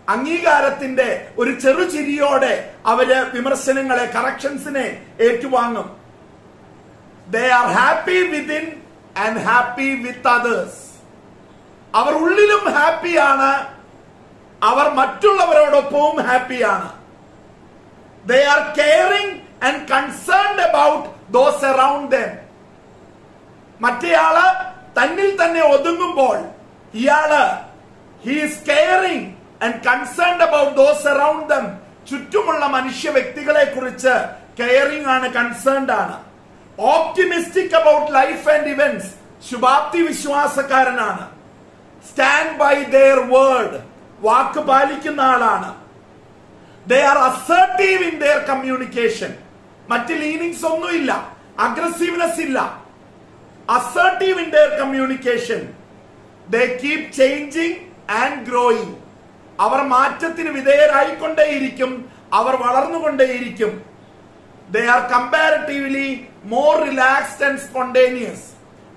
S1: അംഗീകാരത്തിന്റെ ഒരു ചെറുചിരിയോടെ അവര് വിമർശനങ്ങളെ, കറക്ഷൻസിനെ ഏറ്റുവാങ്ങും. they are happy within and happy with others. അവർ ഉള്ളിലും ഹാപ്പിയാണ്, അവർ മറ്റുള്ളവരോടൊപ്പവും ഹാപ്പിയാണ്. they are caring and concerned about those around them. മറ്റേയാള് തന്നിൽ തന്നെ ഒതുങ്ങുമ്പോൾ ഇയാള് he is caring and concerned about those around them. ചുറ്റുമുള്ള മനുഷ്യ വ്യക്തികളെ കുറിച്ച് കെയറിംഗ് ആണ്, കൺസേൺഡ് ആണ്. optimistic about life and events. ശുഭാപ്തി വിശ്വാസക്കാരനാണ്. stand by their word. വാക്ക് പാലിക്കുന്ന ആളാണ്. they are assertive in their communication. മറ്റ് ലീനിങ്സ് ഒന്നുമില്ല, അഗ്രസീവ്നെസ് ഇല്ല. assertive in their communication. they keep changing and growing. അവർ മാറ്റത്തിന് വിധേയരായിക്കൊണ്ടേയിരിക്കും, അവർ വളർന്നുകൊണ്ടേയിരിക്കും. they are comparatively more relaxed and spontaneous.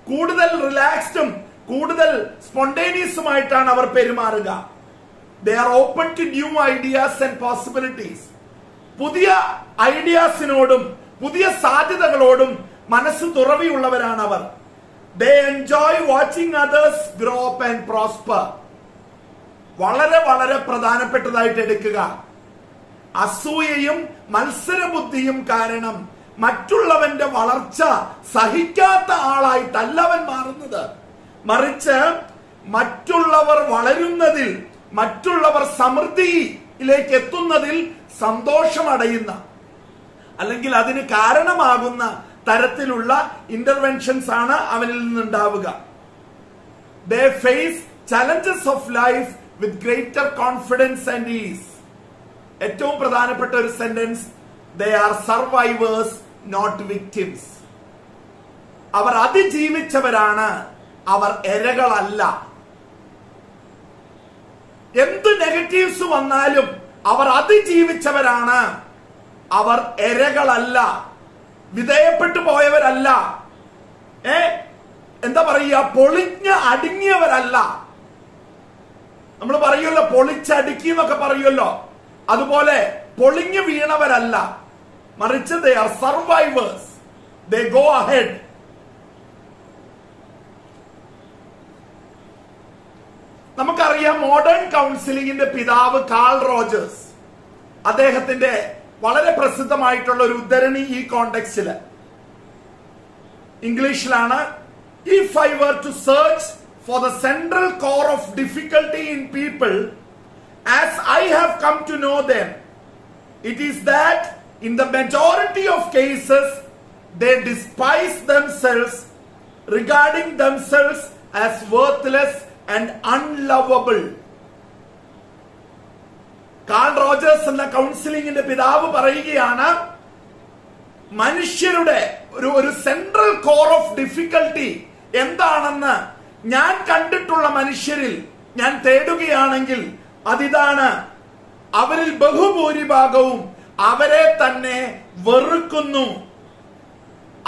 S1: കൂടുതൽ റിലാക്സ്ഡും കൂടുതൽ സ്പോണ്ടേനിയസുമായിട്ടാണ് അവർ പെരുമാറുക. they are open to new ideas and possibilities. പുതിയ ഐഡിയാസിനോടും പുതിയ സാധ്യതകളോടും മനസ്സ് തുറവിയുള്ളവരാണ് അവർ. they enjoy watching others grow up and prosper. വളരെ വളരെ പ്രധാനപ്പെട്ടതായിട്ട് എടുക്കുക. അസൂയയും മത്സരബുദ്ധിയും കാരണം മറ്റുള്ളവന്റെ വളർച്ച സഹിക്കാത്ത ആളായിട്ടല്ല അവൻ മാറുന്നത്. മറിച്ച് മറ്റുള്ളവർ വളരുന്നതിൽ, മറ്റുള്ളവർ സമൃദ്ധിയിലേക്ക് എത്തുന്നതിൽ സന്തോഷമടയുന്ന, അല്ലെങ്കിൽ അതിന് കാരണമാകുന്ന തരത്തിലുള്ള ഇന്റർവെൻഷൻസ് ആണ് അവനിൽ നിന്നുണ്ടാവുക. they face challenges of life with greater confidence and ease. ഏറ്റവും പ്രധാനപ്പെട്ട ഒരു sentence, they are survivors not victims. അവർ അതിജീവിച്ചവരാണ്, അവർ ഇരകളല്ല. എന്ത് നെഗറ്റീവ്സ് വന്നാലും അവർ അതിജീവിച്ചവരാണ്, അവർ ഇരകളല്ല, വിധേയപ്പെട്ടു പോയവരല്ല, എന്താ പറയുക, പൊളിഞ്ഞ് അടുങ്ങിയവരല്ല. നമ്മൾ പറയുമല്ലോ പൊളിച്ചടുക്കി എന്നൊക്കെ പറയുമല്ലോ, അതുപോലെ പൊളിഞ്ഞു വീണവരല്ല, മറിച്ച് they are survivors. They go ahead. നമുക്കറിയാം മോഡേൺ കൗൺസിലിംഗിന്റെ പിതാവ് കാൾ റോജേഴ്സ്, അദ്ദേഹത്തിന്റെ വളരെ പ്രസിദ്ധമായിട്ടുള്ള ഒരു ഉദ്ധരണി ഈ കോണ്ടെക്സ്റ്റില് ഇംഗ്ലീഷിലാണ്. If I were to search for the central core of difficulty in people as I have come to know them, it is that in the majority of cases they despise themselves, regarding themselves as worthless and unlovable. Call Rogers എന്ന കൗൺസിലിംഗിന്റെ പിതാവ് പറയുകയാണ്, മനുഷ്യരുടെ ഒരു central core of difficulty എന്താണെന്ന് ഞാൻ കണ്ടിട്ടുള്ള മനുഷ്യരിൽ ഞാൻ തേടുകയാണെങ്കിൽ അതിതാണ്, അവരിൽ ബഹുഭൂരിഭാഗവും അവരെ തന്നെ വെറുക്കുന്നു,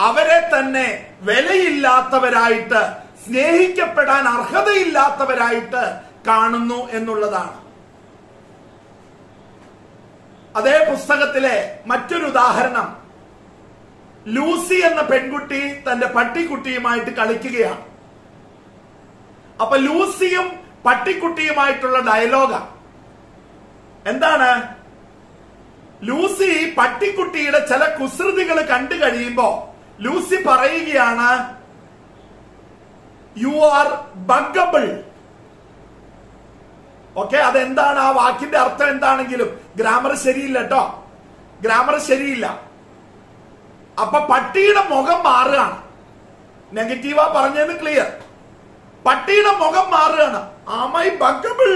S1: അവരെ തന്നെ വിലയില്ലാത്തവരായിട്ട്, സ്നേഹിക്കപ്പെടാൻ അർഹതയില്ലാത്തവരായിട്ട് കാണുന്നു എന്നുള്ളതാണ്. അതേ പുസ്തകത്തിലെ മറ്റൊരു ഉദാഹരണം, ലൂസി എന്ന പെൺകുട്ടി തന്റെ പട്ടിക്കുട്ടിയുമായിട്ട് കളിക്കുകയാണ്. അപ്പൊ ലൂസിയും പട്ടിക്കുട്ടിയുമായിട്ടുള്ള ഡയലോഗ എന്താണ്? ലൂസി പട്ടിക്കുട്ടിയുടെ ചില കുസൃതികൾ കണ്ടു കഴിയുമ്പോ ലൂസി പറയുകയാണ്, യു ആർ ബഗ്ഗബിൾ. ഓക്കെ, അതെന്താണ് ആ വാക്കിന്റെ അർത്ഥം എന്താണെങ്കിലും ഗ്രാമർ ശരിയില്ല കേട്ടോ, ഗ്രാമർ ശരിയില്ല. അപ്പൊ പട്ടിയുടെ മുഖം മാറുകയാണ്. നെഗറ്റീവാ പറഞ്ഞത് ക്ലിയർ. പട്ടിയുടെ മുഖം മാറുകയാണ്. ആമൈ ബഗ്ഗബിൾ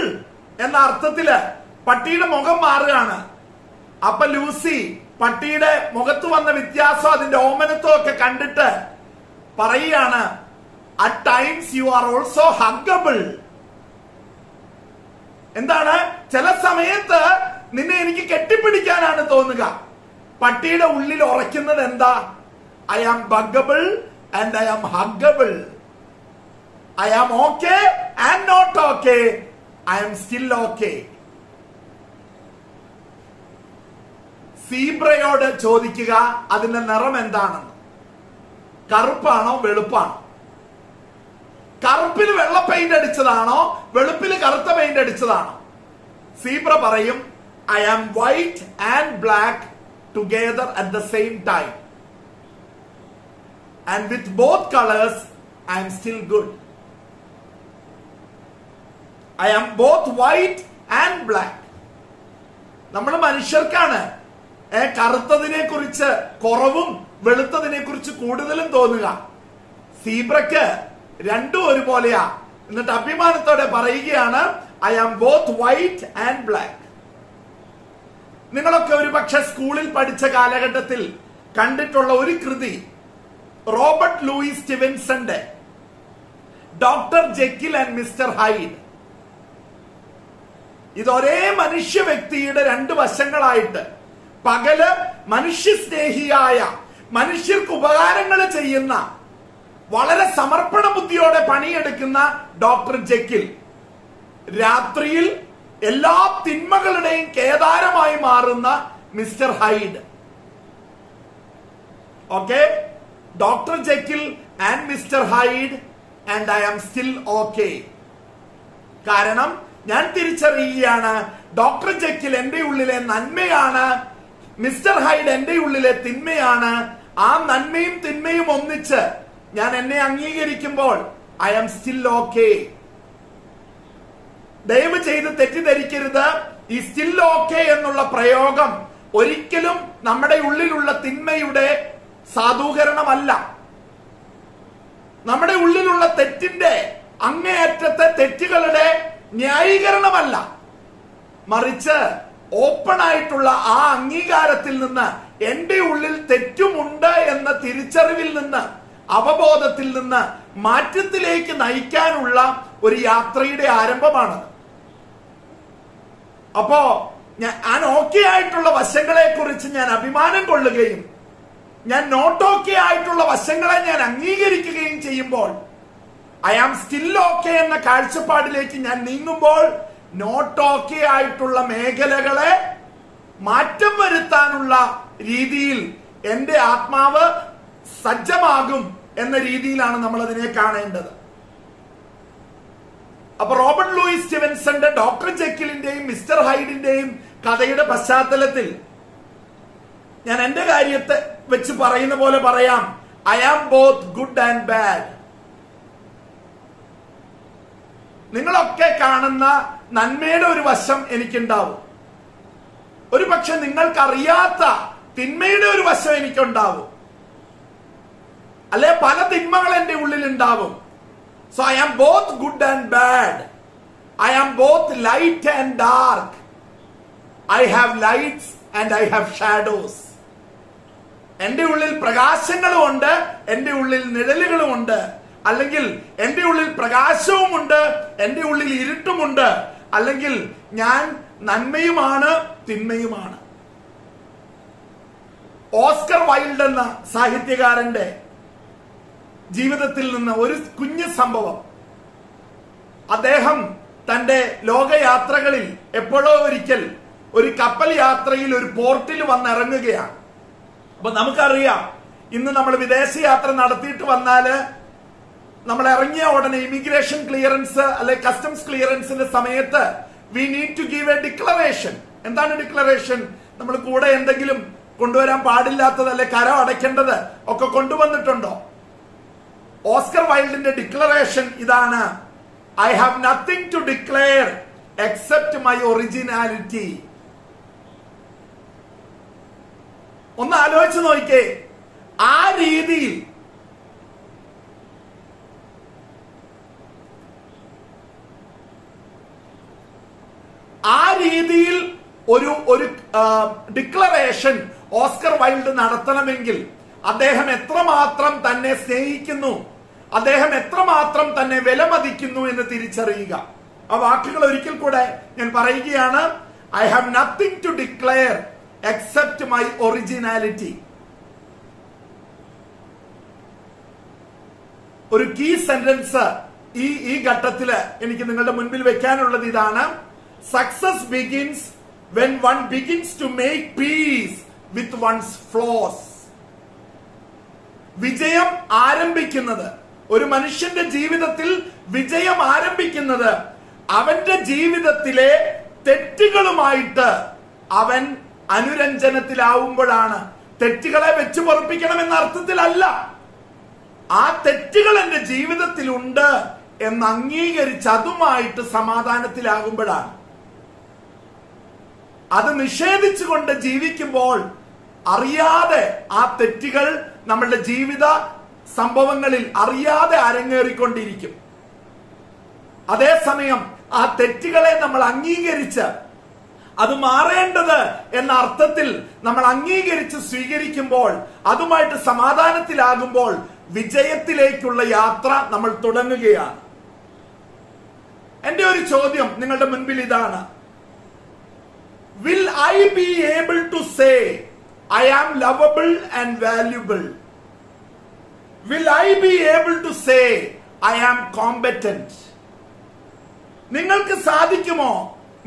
S1: എന്ന അർത്ഥത്തില് പട്ടിയുടെ മുഖം മാറുകയാണ്. അപ്പൊ ലൂസി പട്ടിയുടെ മുഖത്ത് വന്ന വ്യത്യാസം, അതിന്റെ ഓമനത്വം ഒക്കെ കണ്ടിട്ട് പറയുകയാണ്, at times you are also huggable. എന്താണ്? ചില സമയത്ത് നിന്നെ എനിക്ക് കെട്ടിപ്പിടിക്കാനാണ് തോന്നുക. പട്ടിയുടെ ഉള്ളിൽ ഉറയ്ക്കുന്നത് എന്താ? I am buggable and I am huggable. I am okay and not okay. I am still okay. സീബ്രയോട് ചോദിക്കുക അതിന്റെ നിറം എന്താണെന്ന്. കറുപ്പാണോ വെളുപ്പാണോ? കറുപ്പിൽ വെള്ള പെയിന്റ് അടിച്ചതാണോ വെളുപ്പിൽ കറുത്ത പെയിന്റ് അടിച്ചതാണോ? സീബ്ര പറയും, I am white and black together at the same time and with both colours I am still good. I am both white and black. നമ്മൾ മനുഷ്യർക്കാണ് കറുത്തതിനെ കുറിച്ച് കുറവും വെളുത്തതിനെ കുറിച്ച് കൂടുതലും തോന്നുക. സീബ്രക്ക് രണ്ടും ഒരുപോലെയാ. എന്നിട്ട് അഭിമാനത്തോടെ പറയുകയാണ്, I am both white and black. നിങ്ങളൊക്കെ ഒരു പക്ഷെ സ്കൂളിൽ പഠിച്ച കാലഘട്ടത്തിൽ കണ്ടിട്ടുള്ള ഒരു കൃതി, റോബർട്ട് ലൂയിസ് സ്റ്റീവൻസന്റെ doctor Jekyll and mister Hyde. ഇതൊരേ മനുഷ്യ വ്യക്തിയുടെ രണ്ട് വശങ്ങളായിട്ട്, പകല് മനുഷ്യസ്നേഹിയായ, മനുഷ്യർക്ക് ഉപകാരങ്ങൾ ചെയ്യുന്ന, വളരെ സമർപ്പണ ബുദ്ധിയോടെ പണിയെടുക്കുന്ന ഡോക്ടർ ജെക്കിൽ, രാത്രിയിൽ എല്ലാ തിന്മകളുടെയും കേദാരമായി മാറുന്ന Mr Hyde. Okay, Doctor Jekyll and mister Hyde and I am still okay. കാരണം ഞാൻ തിരിച്ചറിയുകയാണ്, ഡോക്ടർ ജെക്കിൽ എന്റെ ഉള്ളിലെ നന്മയാണ്, മിസ്റ്റർ ഹൈഡ് എന്റെ ഉള്ളിലെ തിന്മയാണ്. ആ നന്മയും തിന്മയും ഒന്നിച്ച് ഞാൻ എന്നെ അംഗീകരിക്കുമ്പോൾ ഐ ആം സ്റ്റിൽ ഓക്കെ. ദയവ് ചെയ്ത് തെറ്റിദ്ധരിക്കരുത്, ഈ സ്റ്റിൽ ഓക്കെ എന്നുള്ള പ്രയോഗം ഒരിക്കലും നമ്മുടെ ഉള്ളിലുള്ള തിന്മയുടെ സാധൂകരണമല്ല, നമ്മുടെ ഉള്ളിലുള്ള തെറ്റിന്റെ അങ്ങേയറ്റത്തെ തെറ്റുകളുടെ ന്യായീകരണമല്ല, മറിച്ച് ഓപ്പൺ ആയിട്ടുള്ള ആ അംഗീകാരത്തിൽ നിന്ന്, എന്റെ ഉള്ളിൽ തെറ്റുമുണ്ട് എന്ന തിരിച്ചറിവിൽ നിന്ന്, അവബോധത്തിൽ നിന്ന് മാറ്റത്തിലേക്ക് നയിക്കാനുള്ള ഒരു യാത്രയുടെ ആരംഭമാണ്. അപ്പോ ഞാൻ ഓക്കെ ആയിട്ടുള്ള വശങ്ങളെ കുറിച്ച് ഞാൻ അഭിമാനം കൊള്ളുകയും ഞാൻ നോട്ട് ഓക്കെ ആയിട്ടുള്ള വശങ്ങളെ ഞാൻ അംഗീകരിക്കുകയും ചെയ്യുമ്പോൾ, ഐ ആം സ്റ്റിൽ ഓക്കെ എന്ന കാഴ്ചപ്പാടിലേക്ക് ഞാൻ നീങ്ങുമ്പോൾ നോട്ട് ഓക്കെ ആയിട്ടുള്ള മേഖലകളെ മാറ്റം വരുത്താനുള്ള രീതിയിൽ എന്റെ ആത്മാവ് സജ്ജമാകും എന്ന രീതിയിലാണ് നമ്മൾ അതിനെ കാണേണ്ടത്. അപ്പൊ റോബർട്ട് ലൂയിസ് സ്റ്റീവൻസന്റെ ഡോക്ടർ ജെക്കിലിന്റെയും മിസ്റ്റർ ഹൈഡിന്റെയും കഥയുടെ പശ്ചാത്തലത്തിൽ ഞാൻ എന്റെ കാര്യത്തെ വെച്ച് പറയുന്ന പോലെ പറയാം, I am both good and bad. നിങ്ങളൊക്കെ കാണുന്ന നന്മയുടെ ഒരു വശം എനിക്കുണ്ടാവും, ഒരു പക്ഷെ നിങ്ങൾക്കറിയാത്ത തിന്മയുടെ ഒരു വശം എനിക്കുണ്ടാവും, അല്ലെ പല തിന്മകൾ എന്റെ ഉള്ളിൽ ഉണ്ടാവും. So I am both good and bad. I am both light and dark. I have lights and I have shadows. എന്റെ ഉള്ളിൽ പ്രകാശങ്ങളും ഉണ്ട്, എന്റെ ഉള്ളിൽ നിഴലുകളും ഉണ്ട്. അല്ലെങ്കിൽ എന്റെ ഉള്ളിൽ പ്രകാശവുമുണ്ട്, എന്റെ ഉള്ളിൽ ഇരുട്ടുമുണ്ട്. അല്ലെങ്കിൽ ഞാൻ നന്മയുമാണ്, തിന്മയുമാണ്. ഓസ്കർ വൈൽഡ് എന്ന സാഹിത്യകാരന്റെ ജീവിതത്തിൽ നിന്ന് ഒരു കുഞ്ഞു സംഭവം. അദ്ദേഹം തന്റെ ലോകയാത്രകളിൽ എപ്പോഴോ ഒരിക്കൽ ഒരു കപ്പൽ യാത്രയിൽ ഒരു പോർട്ടിൽ വന്നിറങ്ങുകയാണ്. അപ്പൊ നമുക്കറിയാം, ഇന്ന് നമ്മൾ വിദേശ യാത്ര നടത്തിയിട്ട് വന്നാല് നമ്മൾ ഇറങ്ങിയ ഉടനെ ഇമിഗ്രേഷൻ ക്ലിയറൻസ് അല്ലെ കസ്റ്റംസ് ക്ലിയറൻസിന്റെ സമയത്ത് we need to give a declaration. എന്താണ് ഡിക്ലറേഷൻ? നമ്മൾ കൂടെ എന്തെങ്കിലും കൊണ്ടുവരാൻ പാടില്ലാത്തത് അല്ലെ കരം അടയ്ക്കേണ്ടത് ഒക്കെ കൊണ്ടുവന്നിട്ടുണ്ടോ? ഓസ്കർ വൈൽഡിന്റെ ഡിക്ലറേഷൻ ഇതാണ്: I have nothing to declare except my originality. ഒന്ന് ആലോചിച്ച് നോക്കിക്കേ, ആ രീതിയിൽ ഒരു ഡിക്ലറേഷൻ ഓസ്കർ വൈൽഡ് നടത്തണമെങ്കിൽ അദ്ദേഹം എത്രമാത്രം തന്നെ സ്നേഹിക്കുന്നു, അദ്ദേഹം എത്രമാത്രം തന്നെ വിലമതിക്കുന്നു എന്ന് തിരിച്ചറിയുക. ആ വാക്കുകൾ ഒരിക്കൽ കൂടെ ഞാൻ പറയുകയാണ്: I have nothing to declare except my originality. ഒരു കീ സെന്റൻസ് ഈ ഘട്ടത്തില് എനിക്ക് നിങ്ങളുടെ മുൻപിൽ വെക്കാനുള്ളത് ഇതാണ്: success begins when one begins to make peace with one's flaws. വിജയം ആരംഭിക്കുന്നത്, ഒരു മനുഷ്യന്റെ ജീവിതത്തിൽ വിജയം ആരംഭിക്കുന്നത് അവന്റെ ജീവിതത്തിലെ തെറ്റുകളുമായിട്ട് അവൻ അനുരഞ്ജനത്തിലാവുമ്പോഴാണ്. തെറ്റുകളെ വെച്ച് പൊറപ്പിക്കണമെന്ന അർത്ഥത്തിലല്ല, ആ തെറ്റുകൾ എന്റെ ജീവിതത്തിലുണ്ട് എന്ന് അംഗീകരിച്ച് അതുമായിട്ട് സമാധാനത്തിലാകുമ്പോഴാണ്. അത് നിഷേധിച്ചുകൊണ്ട് ജീവിക്കുമ്പോൾ അറിയാതെ ആ തെറ്റുകൾ നമ്മളുടെ ജീവിത സംഭവങ്ങളിൽ അറിയാതെ അരങ്ങേറിക്കൊണ്ടിരിക്കും. അതേസമയം ആ തെറ്റുകളെ നമ്മൾ അംഗീകരിച്ച് അത് മാറേണ്ടത് എന്ന അർത്ഥത്തിൽ നമ്മൾ അംഗീകരിച്ച് സ്വീകരിക്കുമ്പോൾ, അതുമായിട്ട് സമാധാനത്തിലാകുമ്പോൾ വിജയത്തിലേക്കുള്ള യാത്ര നമ്മൾ തുടങ്ങുകയാണ്. എന്റെ ഒരു ചോദ്യം നിങ്ങളുടെ മുൻപിൽ ഇതാണ്: will I be able to say I am lovable and valuable? Will I be able to say I am competent? നിങ്ങൾക്ക് സാധിക്കുമോ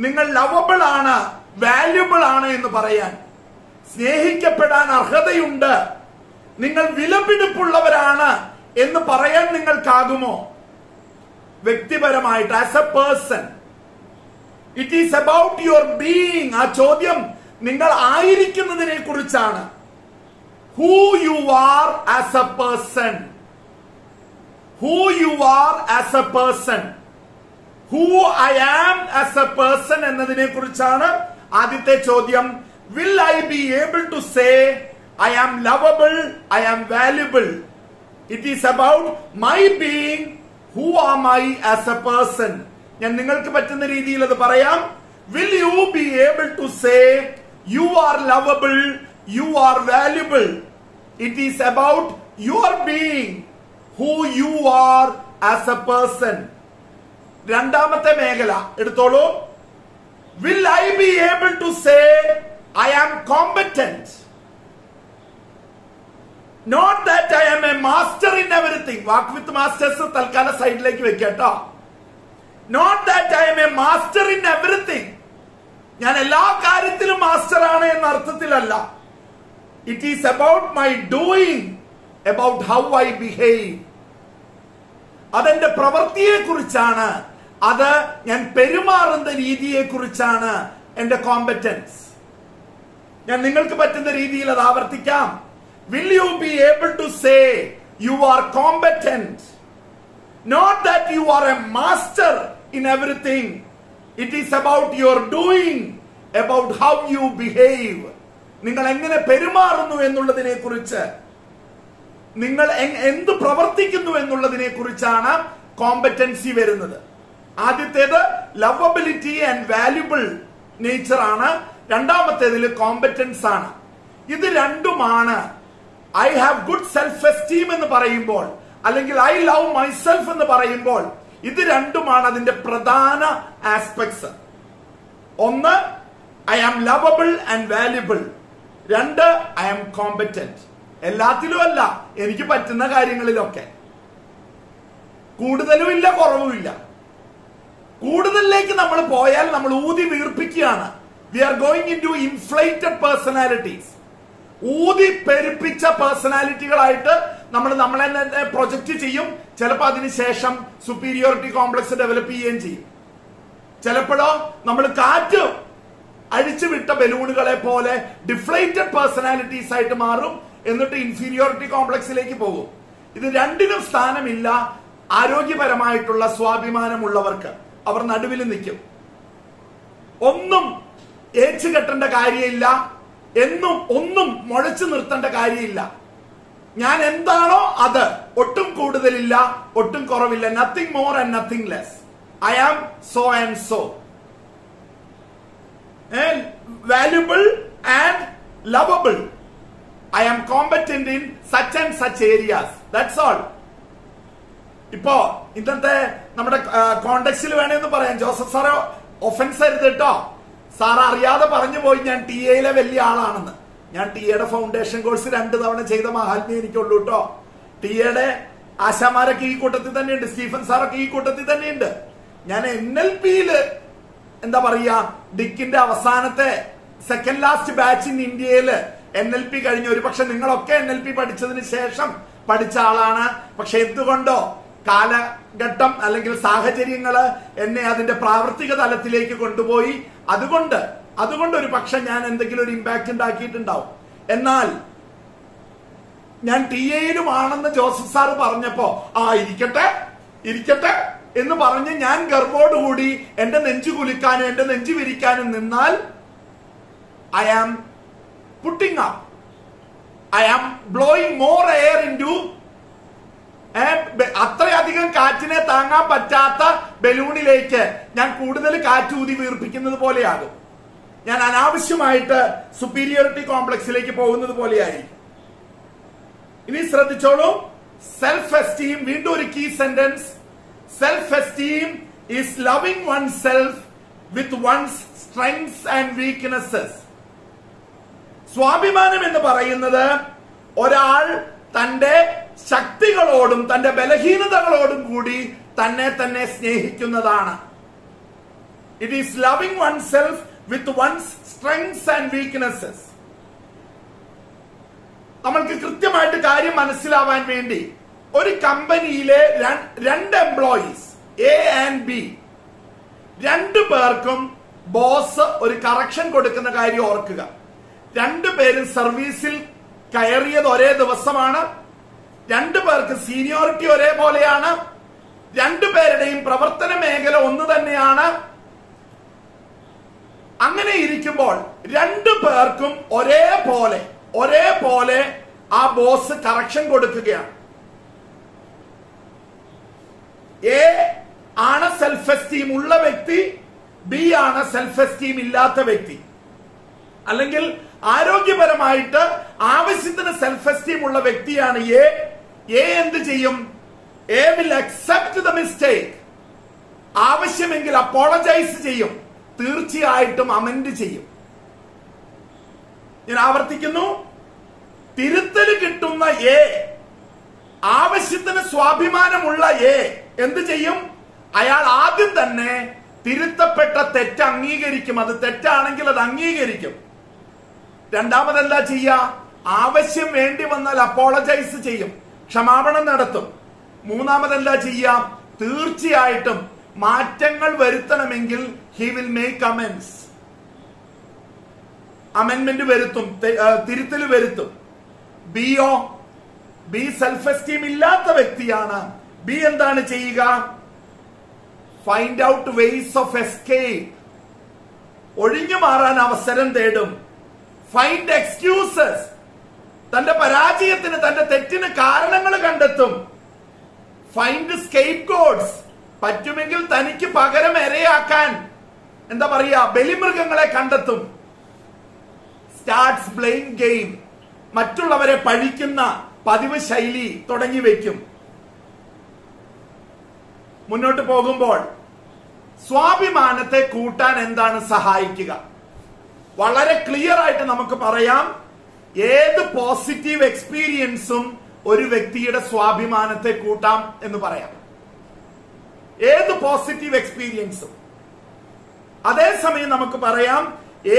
S1: നിങ്ങൾ ലവബിൾ ആണ്, വാല്യുബിൾ ആണ് എന്ന് പറയാൻ? സ്നേഹിക്കപ്പെടാൻ അർഹതയുണ്ട്, നിങ്ങൾ വിലപിടിപ്പുള്ളവരാണ് എന്ന് പറയാൻ നിങ്ങൾക്കാകുമോ? വ്യക്തിപരമായിട്ട് as a person, it is about your being. ആ ചോദ്യം നിങ്ങൾ ആയിരിക്കുന്നതിനെ കുറിച്ചാണ്. Who you are as a person, who you are as a person, who I am as a person എന്നതിനെ കുറിച്ചാണ് ആദ്യത്തെ ചോദ്യം. Will I be able to say I am lovable, I am valuable? It is about my being, who am I as a person. ഞാൻ നിങ്ങൾക്ക് പറ്റുന്ന രീതിയിൽ അത് പറയാം. Will you be able to say you are lovable, you are valuable? It is about your being, who you are as a person. രണ്ടാമത്തെ മേഖല എടുത്തോളൂ. Will I be able to say I am competent? Not that I am a master in everything. Walk with masters തൽക്കാലം സൈഡിലേക്ക് വെക്കട്ടോ. Not that I am a master in everything. ഞാൻ എല്ലാ കാര്യത്തിലും master ആണ് എന്ന അർത്ഥത്തിലല്ല. It is about my doing, about how I behave. അതെന്റെ പ്രവൃത്തിയെ കുറിച്ചാണ്, അത് ഞാൻ പെരുമാറുന്ന രീതിയെ കുറിച്ചാണ് എന്റെ കോമ്പറ്റൻസ്. ഞാൻ നിങ്ങൾക്ക് പറ്റുന്ന രീതിയിൽ അത് ആവർത്തിക്കാം. Will you be able to say you are competent? Not that you are a master in everything. It is about your doing, about how you behave. നിങ്ങൾ എങ്ങനെ പെരുമാറുന്നു എന്നുള്ളതിനെ കുറിച്ച്, നിങ്ങൾ എന്ത് പ്രവർത്തിക്കുന്നു എന്നുള്ളതിനെ കുറിച്ചാണ് കോമ്പറ്റൻസി വരുന്നത്. ആദ്യത്തേത് ലവബിലിറ്റി ആൻഡ് വാല്യുബിൾ നേച്ചർ ആണ്. രണ്ടാമത്തേതിൽ കോമ്പറ്റൻസ് ആണ്. ഇത് രണ്ടുമാണ് I have good self esteem എന്ന് പറയുമ്പോൾ, അല്ലെങ്കിൽ ഐ ലവ് മൈസെൽഫ് എന്ന് പറയുമ്പോൾ, ഇത് രണ്ടുമാണ് അതിന്റെ പ്രധാന ആസ്പെക്ട്സ്. ഒന്ന്, I am lovable and valuable. രണ്ട്, ഐ ആം കോമ്പറ്റന്റ്. എല്ലാത്തിലും അല്ല, എനിക്ക് പറ്റുന്ന കാര്യങ്ങളിലൊക്കെ. കൂടുതലുമില്ല, കുറവുമില്ല. കൂടുതലിലേക്ക് നമ്മൾ പോയാൽ നമ്മൾ ഊതി വീർപ്പിക്കുകയാണ്. We are going into inflated personalities. ഊതി പെരുപ്പിച്ച പേഴ്സണാലിറ്റികളായിട്ട് നമ്മളെ തന്നെ പ്രൊജക്ട് ചെയ്യും. ചിലപ്പോൾ അതിനുശേഷം സുപ്പീരിയോറിറ്റി കോംപ്ലക്സ് ഡെവലപ്പ് ചെയ്യുകയും ചെയ്യും. ചിലപ്പോഴോ നമ്മൾ കാറ്റ് അഴിച്ചുവിട്ട ബലൂണുകളെ പോലെ ഡിഫ്ലേറ്റഡ് പേഴ്സണാലിറ്റീസ് ആയിട്ട് മാറും. എന്നിട്ട് ഇൻഫീരിയോറിറ്റി കോംപ്ലക്സിലേക്ക് പോകും. ഇത് രണ്ടിനും സ്ഥാനമില്ല. ആരോഗ്യപരമായിട്ടുള്ള സ്വാഭിമാനമുള്ളവർക്ക് അവർ നടുവിൽ നിൽക്കും. ഒന്നും ഏച്ചു കെട്ടേണ്ട കാര്യമില്ല, ഒന്നും മുഴച്ചു നിർത്തേണ്ട കാര്യമില്ല. ഞാൻ എന്താണോ അത്, ഒട്ടും കൂടുതലില്ല, ഒട്ടും കുറവില്ല. Nothing more and nothing less. I am so and so. Valuable and lovable. I am competent in such and such areas. That's all. ഇപ്പോ ഇന്നത്തെ നമ്മുടെ കോണ്ടെക്സ്റ്റിൽ വേണമെന്ന് പറയാം. ജോസഫ് സാറ് ഒഫൻസ് ആയിരുന്നു കേട്ടോ. സാർ അറിയാതെ പറഞ്ഞു പോയി ഞാൻ ടി എയിലെ വലിയ ആളാണെന്ന്. ഞാൻ ടി എയുടെ ഫൗണ്ടേഷൻ കോഴ്സ് 2 തവണ ചെയ്ത മഹാത്മ്യം എനിക്കുള്ളൂ കേട്ടോ. ടി എയുടെ ആശാമാരൊക്കെ ഈ കൂട്ടത്തിൽ തന്നെയുണ്ട്. സ്റ്റീഫൻ സാറൊക്കെ ഈ കൂട്ടത്തിൽ തന്നെയുണ്ട്. ഞാൻ NLPയില് എന്താ പറയാ, ഡിക്കിന്റെ അവസാനത്തെ സെക്കൻഡ് ലാസ്റ്റ് ബാച്ച് ഇൻ ഇന്ത്യയില് NLP കഴിഞ്ഞ, ഒരു പക്ഷെ നിങ്ങളൊക്കെ NLP പഠിച്ചതിന് ശേഷം പഠിച്ച ആളാണ്. പക്ഷെ എന്തുകൊണ്ടോ കാലഘട്ടം അല്ലെങ്കിൽ സാഹചര്യങ്ങള് എന്നെ അതിന്റെ പ്രാവർത്തിക തലത്തിലേക്ക് കൊണ്ടുപോയി. അതുകൊണ്ട് ഒരു പക്ഷെ ഞാൻ എന്തെങ്കിലും ഒരു ഇമ്പാക്ട് ഉണ്ടാക്കിയിട്ടുണ്ടാവും. എന്നാൽ ഞാൻ ടി എയിലും ആണെന്ന് ജോസഫ് സാറ് പറഞ്ഞപ്പോ ഇരിക്കട്ടെ എന്ന് പറഞ്ഞ് ഞാൻ ഗർവോടുകൂടി എന്റെ നെഞ്ചു കുലിക്കാനും എന്റെ നെഞ്ചു വിരിക്കാനും നിന്നാൽ I am putting up, I am blowing more air into അത്രയധികം കാറ്റിനെ താങ്ങാൻ പറ്റാത്ത ബലൂണിലേക്ക് ഞാൻ കൂടുതൽ കാറ്റ് ഊതി വീർപ്പിക്കുന്നത് പോലെയാകും. ഞാൻ അനാവശ്യമായിട്ട് സുപ്പീരിയോറിറ്റി കോംപ്ലക്സിലേക്ക് പോകുന്നത് പോലെയായിരിക്കും. ഇനി ശ്രദ്ധിച്ചോളൂ. സെൽഫ് എസ്റ്റീം, വീണ്ടും ഒരു key sentence. Self esteem is loving oneself with one's strengths and weaknesses. സ്വാഭിമാനം എന്ന് പറയുന്നത് ഒരാൾ തന്റെ ശക്തികളോടും തന്റെ ബലഹീനതകളോടും കൂടി തന്നെ സ്നേഹിക്കുന്നതാണ്. It is loving oneself with one's strengths and weaknesses. നമ്മൾക്ക് കൃത്യമായിട്ട് കാര്യം മനസ്സിലാവാൻ വേണ്ടി ഒരു കമ്പനിയിലെ 2 എംപ്ലോയീസ് എ ആൻഡ് ബി, 2 പേർക്കും ബോസ് ഒരു കറക്ഷൻ കൊടുക്കുന്ന കാര്യം ഓർക്കുക. 2 പേരും സർവീസിൽ കയറിയത് ഒരേ ദിവസമാണ്. 2 പേർക്ക് സീനിയോറിറ്റി ഒരേപോലെയാണ്. 2 പേരുടെയും പ്രവർത്തന മേഖല ഒന്ന് തന്നെയാണ്. അങ്ങനെ ഇരിക്കുമ്പോൾ 2 പേർക്കും ഒരേപോലെ ആ ബോസ് കറക്ഷൻ കൊടുക്കുകയാണ്. എ ആണ് സെൽഫ് എസ്റ്റീം ഉള്ള വ്യക്തി, ബി ആണ് സെൽഫ് എസ്റ്റീം ഇല്ലാത്ത വ്യക്തി. അല്ലെങ്കിൽ ആരോഗ്യപരമായിട്ട് ആവശ്യത്തിന് സെൽഫ് എസ്റ്റീം ഉള്ള വ്യക്തിയാണ് എ. എന്ത് ചെയ്യും? A will accept the mistake. ആവശ്യമെങ്കിൽ അപ്പോളജൈസ് ചെയ്യും, തീർച്ചയായിട്ടും അമെൻഡ് ചെയ്യും. ഞാൻ ആവർത്തിക്കുന്നു, തിരുത്തൽ കിട്ടുന്ന എ, ആവശ്യത്തിന് സ്വാഭിമാനമുള്ള എ എന്ത് ചെയ്യും? അയാൾ ആദ്യം തന്നെ തിരുത്തപ്പെട്ട തെറ്റ് അംഗീകരിക്കും. അത് തെറ്റാണെങ്കിൽ അത് അംഗീകരിക്കും. രണ്ടാമത് എന്താ ചെയ്യുക? ആവശ്യം വേണ്ടി വന്നാൽ അപ്പോളജൈസ് ചെയ്യും, ക്ഷമാപണം നടത്തും. മൂന്നാമത് എന്താ ചെയ്യുക? തീർച്ചയായിട്ടും മാറ്റങ്ങൾ വരുത്തണമെങ്കിൽ ഹി വിൽ മേക്ക് അമെൻസ്, അമെൻമെന്റ് വരുത്തും, തിരുത്തൽ വരുത്തും. ബിയോ, ബി സെൽഫ് എസ്റ്റീം ഇല്ലാത്ത വ്യക്തിയാണ്. ബി എന്താണ് ചെയ്യുക? Find out ways of escape, ഒഴിഞ്ഞു മാറാൻ അവസരം തേടും. ഫൈൻഡ് എക്സ്ക്യൂസസ്, തന്റെ പരാജയത്തിന്, തന്റെ തെറ്റിന് കാരണങ്ങൾ കണ്ടെത്തും. ഫൈൻഡ് സ്കേപ്പ് ഗോഡ്സ്, പറ്റുമെങ്കിൽ തനിക്ക് പകരം ഇരയാക്കാൻ എന്താ പറയാ, ബലിമൃഗങ്ങളെ കണ്ടെത്തും. സ്റ്റാർട്ട്സ് ബ്ലെയിം ഗെയിം, മറ്റുള്ളവരെ പഴിക്കുന്ന പതിവ് ശൈലി തുടങ്ങി വെക്കും. മുന്നോട്ട് പോകുമ്പോൾ സ്വാഭിമാനത്തെ കൂട്ടാൻ എന്താണ് സഹായിക്കുക? വളരെ ക്ലിയർ ആയിട്ട് നമുക്ക് പറയാം, ഏത് പോസിറ്റീവ് എക്സ്പീരിയൻസും ഒരു വ്യക്തിയുടെ സ്വാഭിമാനത്തെ കൂട്ടാം എന്ന് പറയാം. ഏത് പോസിറ്റീവ് എക്സ്പീരിയൻസും. അതേസമയം നമുക്ക് പറയാം,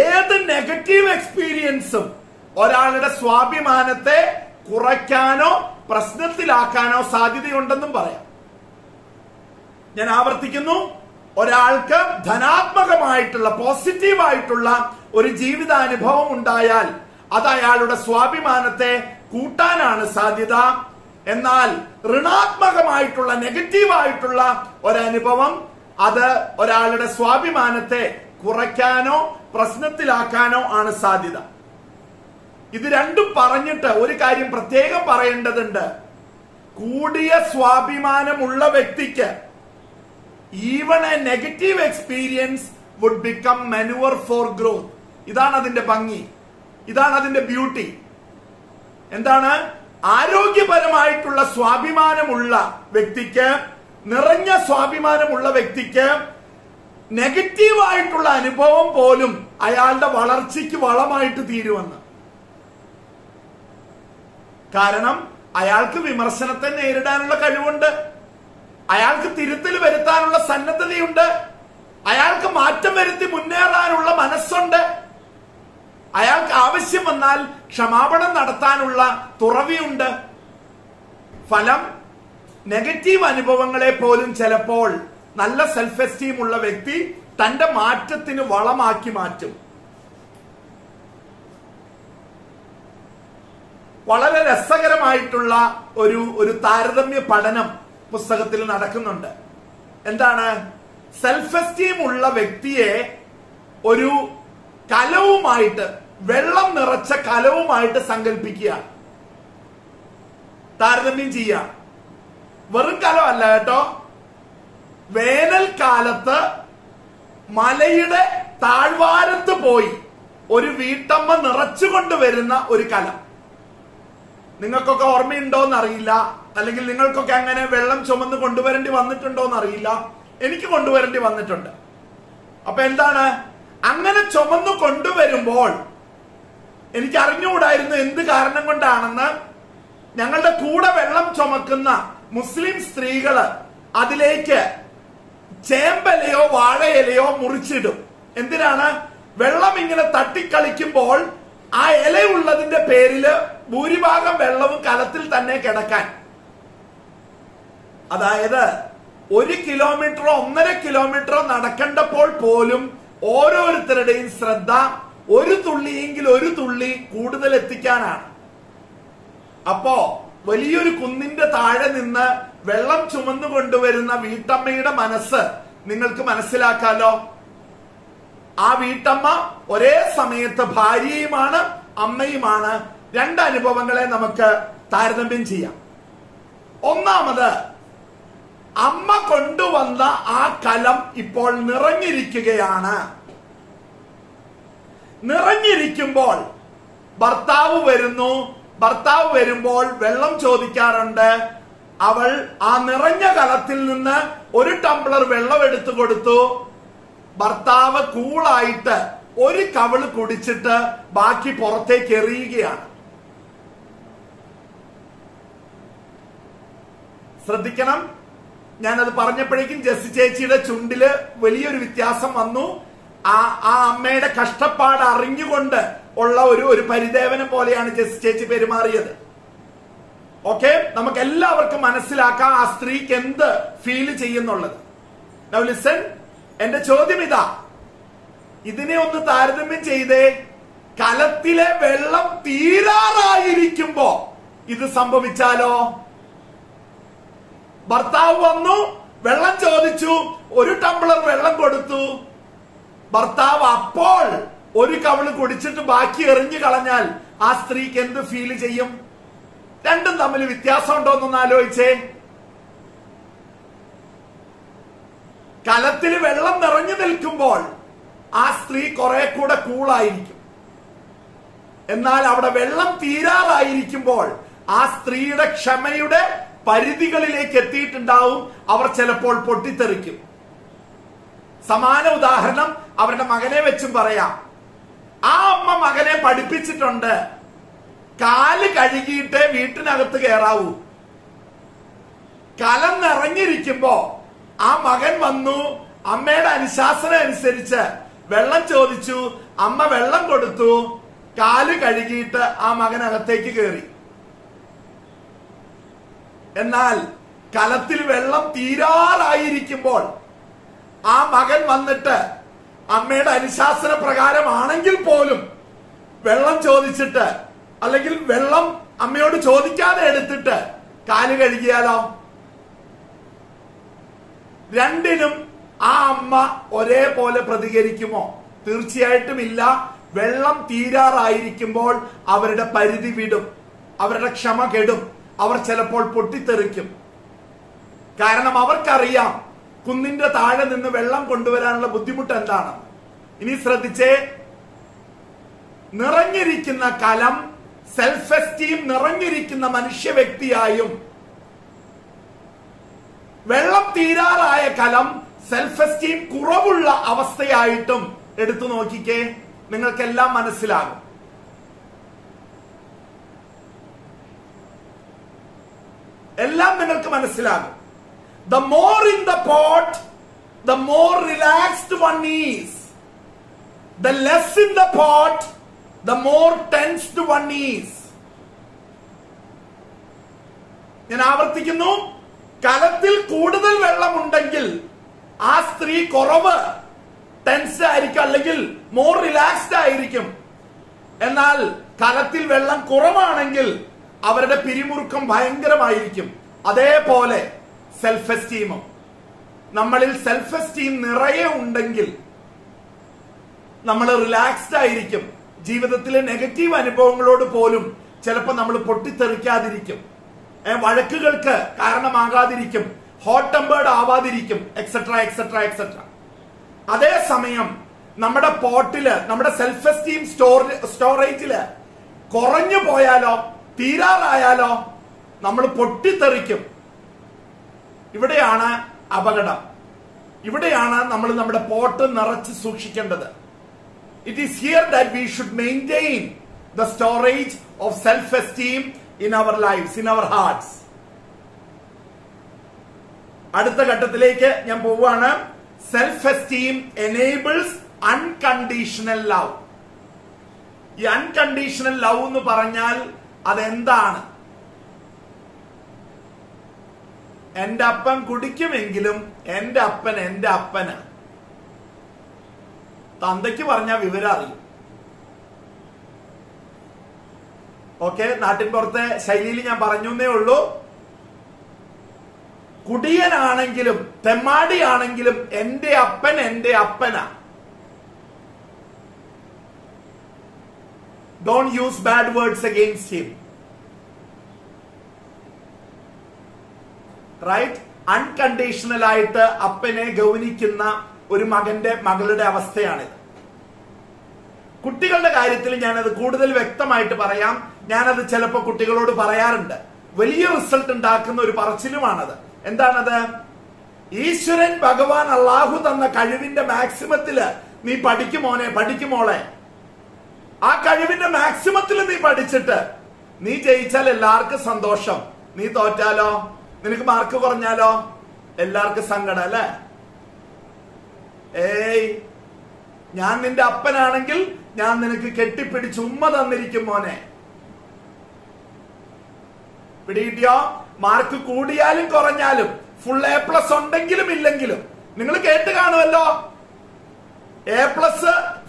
S1: ഏത് നെഗറ്റീവ് എക്സ്പീരിയൻസും ഒരാളുടെ സ്വാഭിമാനത്തെ കുറയ്ക്കാനോ പ്രശ്നത്തിലാക്കാനോ സാധ്യതയുണ്ടെന്നും പറയാം. ഞാൻ ആവർത്തിക്കുന്നു, ഒരാൾക്ക് ധനാത്മകമായിട്ടുള്ള പോസിറ്റീവായിട്ടുള്ള ഒരു ജീവിതാനുഭവം ഉണ്ടായാൽ അത് അയാളുടെ സ്വാഭിമാനത്തെ കൂട്ടാനാണ് സാധ്യത. എന്നാൽ ഋണാത്മകമായിട്ടുള്ള നെഗറ്റീവായിട്ടുള്ള ഒരനുഭവം അത് ഒരാളുടെ സ്വാഭിമാനത്തെ കുറയ്ക്കാനോ പ്രശ്നത്തിലാക്കാനോ ആണ് സാധ്യത. ഇത് രണ്ടും പറഞ്ഞിട്ട് ഒരു കാര്യം പ്രത്യേകം പറയേണ്ടതുണ്ട്. കൂടിയ സ്വാഭിമാനമുള്ള വ്യക്തിക്ക് even a negative experience would become manure for growth. ഇതാണ് അതിന്റെ ഭംഗി, ഇതാണ് അതിന്റെ ബ്യൂട്ടി. എന്താണ്? ആരോഗ്യപരമായിട്ടുള്ള സ്വാഭിമാനമുള്ള വ്യക്തിക്ക്, നിറഞ്ഞ സ്വാഭിമാനമുള്ള വ്യക്തിക്ക് നെഗറ്റീവായിട്ടുള്ള അനുഭവം പോലും അയാളുടെ വളർച്ചയ്ക്ക് വളമായിട്ട് തീരുമെന്ന്. കാരണം അയാൾക്ക് വിമർശനത്തെ നേരിടാനുള്ള കഴിവുണ്ട്, അയാൾക്ക് തിരുത്തൽ വരുത്താനുള്ള സന്നദ്ധതയുണ്ട്, അയാൾക്ക് മാറ്റം വരുത്തി മുന്നേറാനുള്ള മനസ്സുണ്ട്, അയാൾക്ക് ആവശ്യം വന്നാൽ ക്ഷമാപണം നടത്താനുള്ള തുറവിയുണ്ട്. ഫലം നെഗറ്റീവ് അനുഭവങ്ങളെ പോലും ചിലപ്പോൾ നല്ല സെൽഫ് എസ്റ്റീം ഉള്ള വ്യക്തി തന്റെ മാറ്റത്തിന് വളമാക്കി മാറ്റും. വളരെ രസകരമായിട്ടുള്ള ഒരു താരതമ്യ പഠനം പുസ്തകത്തിൽ നടക്കുന്നുണ്ട്. എന്താണ്? സെൽഫ് എസ്റ്റീം ഉള്ള വ്യക്തിയെ ഒരു കലവുമായിട്ട്, വെള്ളം നിറച്ച കലവുമായിട്ട് സങ്കല്പിക്കുകയാണ്, താരതമ്യം ചെയ്യുക. വെറും കലമല്ല കേട്ടോ. വേനൽക്കാലത്ത് മലയുടെ താഴ്വാരത്ത് പോയി ഒരു വീട്ടമ്മ നിറച്ചുകൊണ്ടുവരുന്ന ഒരു കലം. നിങ്ങൾക്കൊക്കെ ഓർമ്മയുണ്ടോന്ന് അറിയില്ല, അല്ലെങ്കിൽ നിങ്ങൾക്കൊക്കെ അങ്ങനെ വെള്ളം ചുമന്ന് കൊണ്ടുവരേണ്ടി വന്നിട്ടുണ്ടോന്ന് അറിയില്ല. എനിക്ക് കൊണ്ടുവരേണ്ടി വന്നിട്ടുണ്ട്. അപ്പൊ എന്താണ്, അങ്ങനെ ചുമന്ന് കൊണ്ടുവരുമ്പോൾ എനിക്ക് അറിഞ്ഞുകൂടായിരുന്നു എന്ത് കാരണം കൊണ്ടാണെന്ന്. ഞങ്ങളുടെ കൂടെ വെള്ളം ചുമക്കുന്ന മുസ്ലിം സ്ത്രീകള് അതിലേക്ക് ചേമ്പലയോ വാഴയിലയോ മുറിച്ചിടും. എന്തിനാണ്? വെള്ളം ഇങ്ങനെ തട്ടിക്കളിക്കുമ്പോൾ ആ ഇലയുള്ളതിന്റെ പേരില് ഭൂരിഭാഗം വെള്ളവും കലത്തിൽ തന്നെ കിടക്കാൻ. അതായത് 1 കിലോമീറ്ററോ 1.5 കിലോമീറ്ററോ നടക്കേണ്ടപ്പോൾ പോലും ഓരോരുത്തരുടെയും ശ്രദ്ധ ഒരു തുള്ളിയെങ്കിൽ ഒരു തുള്ളി കൂടുതൽ എത്തിക്കാനാണ്. അപ്പോ വലിയൊരു കുന്നിന്റെ താഴെ നിന്ന് വെള്ളം ചുമന്നു കൊണ്ടുവരുന്ന വീട്ടമ്മയുടെ മനസ്സ് നിങ്ങൾക്ക് മനസ്സിലാക്കാലോ. ആ വീട്ടമ്മ ഒരേ സമയത്ത് ഭാര്യയുമാണ് അമ്മയുമാണ്. രണ്ട് അനുഭവങ്ങളെ നമുക്ക് താരതമ്യം ചെയ്യാം. ഒന്നാമത്, അമ്മ കൊണ്ടുവന്ന ആ കലം ഇപ്പോൾ നിറഞ്ഞിരിക്കുകയാണ്. നിറഞ്ഞിരിക്കുമ്പോൾ ഭർത്താവ് വരുന്നു. ഭർത്താവ് വരുമ്പോൾ വെള്ളം ചോദിക്കാറുണ്ട്. അവൾ ആ നിറഞ്ഞ കലത്തിൽ നിന്ന് ഒരു ടംബ്ലർ വെള്ളം എടുത്തു കൊടുത്തു. ഭർത്താവ് കൂളായിട്ട് ഒരു കവിള് കുടിച്ചിട്ട് ബാക്കി പുറത്തേക്ക് എറിയുകയാണ്. ശ്രദ്ധിക്കണം, ഞാനത് പറഞ്ഞപ്പോഴേക്കും ജെസ്സി ചേച്ചിയുടെ ചുണ്ടില് വലിയൊരു വ്യത്യാസം വന്നു. ആ അമ്മയുടെ കഷ്ടപ്പാട് അറിഞ്ഞുകൊണ്ട് ഉള്ള ഒരു പരിദേവനം പോലെയാണ് ജെസ്സി ചേച്ചി പെരുമാറിയത്. ഓക്കെ, നമുക്ക് എല്ലാവർക്കും മനസ്സിലാക്കാം ആ സ്ത്രീക്ക് എന്ത് ഫീൽ ചെയ്യുന്നുള്ളത്. നൗ ലിസൺ, എന്റെ ചോദ്യം ഇതാ, ഇതിനെ ഒന്ന് താരതമ്യം ചെയ്തേ. കലത്തിലെ വെള്ളം തീരാറായിരിക്കുമ്പോ ഇത് സംഭവിച്ചാലോ? ഭർത്താവ് വന്നു, വെള്ളം ചോദിച്ചു, ഒരു ടംബ്ലർ വെള്ളം കൊടുത്തു. ഭർത്താവ് അപ്പോൾ ഒരു കവിള് കുടിച്ചിട്ട് ബാക്കി എറിഞ്ഞു കളഞ്ഞാൽ ആ സ്ത്രീക്ക് എന്ത് ഫീൽ ചെയ്യും? രണ്ടും തമ്മിൽ വ്യത്യാസം ഉണ്ടോ എന്നൊന്ന് ആലോചിച്ചേ. കലത്തിൽ വെള്ളം നിറഞ്ഞു നിൽക്കുമ്പോൾ ആ സ്ത്രീ കുറെ കൂടെ കൂളായിരിക്കും. എന്നാൽ അവിടെ വെള്ളം തീരാറായിരിക്കുമ്പോൾ ആ സ്ത്രീയുടെ ക്ഷമയുടെ പരിധികളിലേക്ക് എത്തിയിട്ടുണ്ടാവും. അവർ ചിലപ്പോൾ പൊട്ടിത്തെറിക്കും. സമാന ഉദാഹരണം അവരുടെ മകനെ വെച്ചും പറയാം. ആ അമ്മ മകനെ പഠിപ്പിച്ചിട്ടുണ്ട്, കാല് കഴുകിയിട്ടേ വീട്ടിനകത്ത് കയറാവൂ. കലം നിറഞ്ഞിരിക്കുമ്പോ ആ മകൻ വന്നു, അമ്മയുടെ അനുശാസനം അനുസരിച്ച് വെള്ളം ചോദിച്ചു, അമ്മ വെള്ളം കൊടുത്തു, കാല് കഴുകിയിട്ട് ആ മകൻ അകത്തേക്ക് കയറി. എന്നാൽ കലത്തിൽ വെള്ളം തീരാറായിരിക്കുമ്പോൾ ആ മകൻ വന്നിട്ട് അമ്മയുടെ അനുശാസന പ്രകാരമാണെങ്കിൽ പോലും വെള്ളം ചോദിച്ചിട്ട്, അല്ലെങ്കിൽ വെള്ളം അമ്മയോട് ചോദിക്കാതെ എടുത്തിട്ട് കാല് കഴുകിയാലോ? രണ്ടിനും ആ അമ്മ ഒരേപോലെ പ്രതികരിക്കുമോ? തീർച്ചയായിട്ടും ഇല്ല. വെള്ളം തീരാറായിരിക്കുമ്പോൾ അവരുടെ പരിധി വിടും, അവരുടെ ക്ഷമ കെടും, അവർ ചിലപ്പോൾ പൊട്ടിത്തെറിക്കും. കാരണം അവർക്കറിയാം കുന്നിന്റെ താഴെ നിന്ന് വെള്ളം കൊണ്ടുവരാനുള്ള ബുദ്ധിമുട്ട് എന്താണ്. ഇനി ശ്രദ്ധിച്ചേ, നിറഞ്ഞിരിക്കുന്ന കലം സെൽഫ് എസ്റ്റീം നിറഞ്ഞിരിക്കുന്ന മനുഷ്യ വ്യക്തിയായും, വെള്ളം തീരാറായ കലം സെൽഫ് എസ്റ്റീം കുറവുള്ള അവസ്ഥയായിട്ടും എടുത്തു നോക്കിക്കേ, നിങ്ങൾക്കെല്ലാം മനസ്സിലാകും. എല്ലാം നിങ്ങൾക്ക് മനസ്സിലാകും. The more in the pot, the more relaxed one is. The less in the pot, the more tensed one is. ഞാൻ ആവർത്തിക്കുന്നു, കലത്തിൽ കൂടുതൽ വെള്ളമുണ്ടെങ്കിൽ ആ സ്ത്രീ കുറവ് ടെൻസ്ഡ് ആയിരിക്കും, അല്ലെങ്കിൽ മോർ റിലാക്സ്ഡ് ആയിരിക്കും. എന്നാൽ കലത്തിൽ വെള്ളം കുറവാണെങ്കിൽ അവരുടെ പിരിമുറുക്കം ഭയങ്കരമായിരിക്കും. അതേപോലെ സെൽഫ് എസ്റ്റീമും, നമ്മളിൽ സെൽഫ് എസ്റ്റീം നിറയെ ഉണ്ടെങ്കിൽ നമ്മൾ റിലാക്സ്ഡ് ആയിരിക്കും. ജീവിതത്തിലെ നെഗറ്റീവ് അനുഭവങ്ങളോട് പോലും ചിലപ്പോൾ നമ്മൾ പൊട്ടിത്തെറിക്കാതിരിക്കും, വഴക്കുകൾക്ക് കാരണമാകാതിരിക്കും, ഹോട്ട് ടെമ്പേർഡ് ആവാതിരിക്കും, എക്സെട്ര എക്സെട്ര എക്സെട്ര. അതേസമയം നമ്മുടെ പോട്ടില്, നമ്മുടെ സെൽഫ് എസ്റ്റീം സ്റ്റോറേജില് കുറഞ്ഞു പോയാലോ, തീരാറായാലോ, നമ്മൾ പൊട്ടിത്തെറിക്കും. ഇവിടെയാണ് അപകടം. ഇവിടെയാണ് നമ്മൾ നമ്മുടെ പോട്ട് നിറച്ച് സൂക്ഷിക്കേണ്ടത്. It is here that we should maintain the storage of self esteem in our lives, in our hearts. അടുത്ത ഘട്ടത്തിലേക്ക് ഞാൻ പോവുകയാണ്. Self esteem enables unconditional love. ഈ അൺകണ്ടീഷണൽ ലവ് എന്ന് പറഞ്ഞാൽ അതെന്താണ്? എന്റെ അപ്പൻ കുടിക്കുമെങ്കിലും എന്റെ അപ്പൻ എന്റെ അപ്പന്. തന്തയ്ക്ക് പറഞ്ഞാൽ വിവരം അറിയും. ഓക്കെ, നാട്ടിൻ പുറത്തെ ശൈലിയിൽ ഞാൻ പറഞ്ഞേ ഉള്ളൂ. കുടിയനാണെങ്കിലും തെമ്മാടിയാണെങ്കിലും എന്റെ അപ്പൻ എന്റെ അപ്പനാ. Don't use bad words against him. Right? Unconditional ആയിട്ട് അപ്പനെ ഗൗനിക്കുന്ന ഒരു മകളുടെ അവസ്ഥയാണിത്. കുട്ടികളുടെ കാര്യത്തിൽ ഞാനത് കൂടുതൽ വ്യക്തമായിട്ട് പറയാം. ഞാനത് ചിലപ്പോൾ കുട്ടികളോട് പറയാറുണ്ട്. വലിയ റിസൾട്ട് ഉണ്ടാക്കുന്ന ഒരു പറച്ചിലുമാണത്. എന്താണത്? ഈശ്വരൻ ഭഗവാൻ അള്ളാഹു തന്ന കഴിവിന്റെ മാക്സിമത്തില് നീ പഠിക്കുമോനെ, പഠിക്കുമോളെ. ആ കഴിവിന്റെ മാക്സിമത്തിൽ നീ പഠിച്ചിട്ട് നീ ജയിച്ചാൽ എല്ലാവർക്കും സന്തോഷം. നീ തോറ്റാലോ, നിനക്ക് മാർക്ക് കുറഞ്ഞാലോ, എല്ലാവർക്കും സങ്കടം അല്ലേ? ഏയ്, ഞാൻ നിന്റെ അപ്പനാണെങ്കിൽ ഞാൻ നിനക്ക് കെട്ടിപ്പിടിച്ച് ഉമ്മ തന്നിരിക്കും മോനെ. പിടികിട്ടിയോ? മാർക്ക് കൂടിയാലും കുറഞ്ഞാലും, ഫുൾ A+ ഉണ്ടെങ്കിലും ഇല്ലെങ്കിലും, നിങ്ങൾ കേട്ട് കാണുമല്ലോ, A+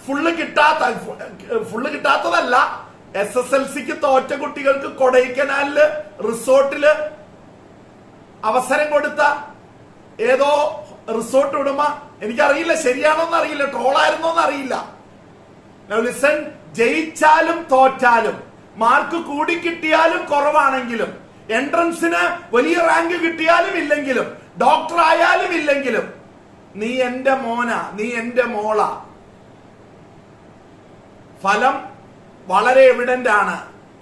S1: ഫുള്ള് കിട്ടാത്തതല്ല, SSLCക്ക് തോറ്റ കുട്ടികൾക്ക് കൊടൈക്കനാലില് റിസോർട്ടില് അവസരം കൊടുത്ത ഏതോ റിസോർട്ട് ഉടമ, എനിക്കറിയില്ല ശരിയാണോന്ന് അറിയില്ല, ട്രോളായിരുന്നോന്ന് അറിയില്ല. ലിസൺ, ജയിച്ചാലും തോറ്റാലും, മാർക്ക് കൂടി കിട്ടിയാലും കുറവാണെങ്കിലും, എൻട്രൻസിന് വലിയ റാങ്ക് കിട്ടിയാലും ഇല്ലെങ്കിലും, ഡോക്ടർ ആയാലും ഇല്ലെങ്കിലും, നീ എന്റെ മോനാ, നീ എന്റെ മോളാ. ഫലം വളരെ എവിഡന്റ് ആണ്.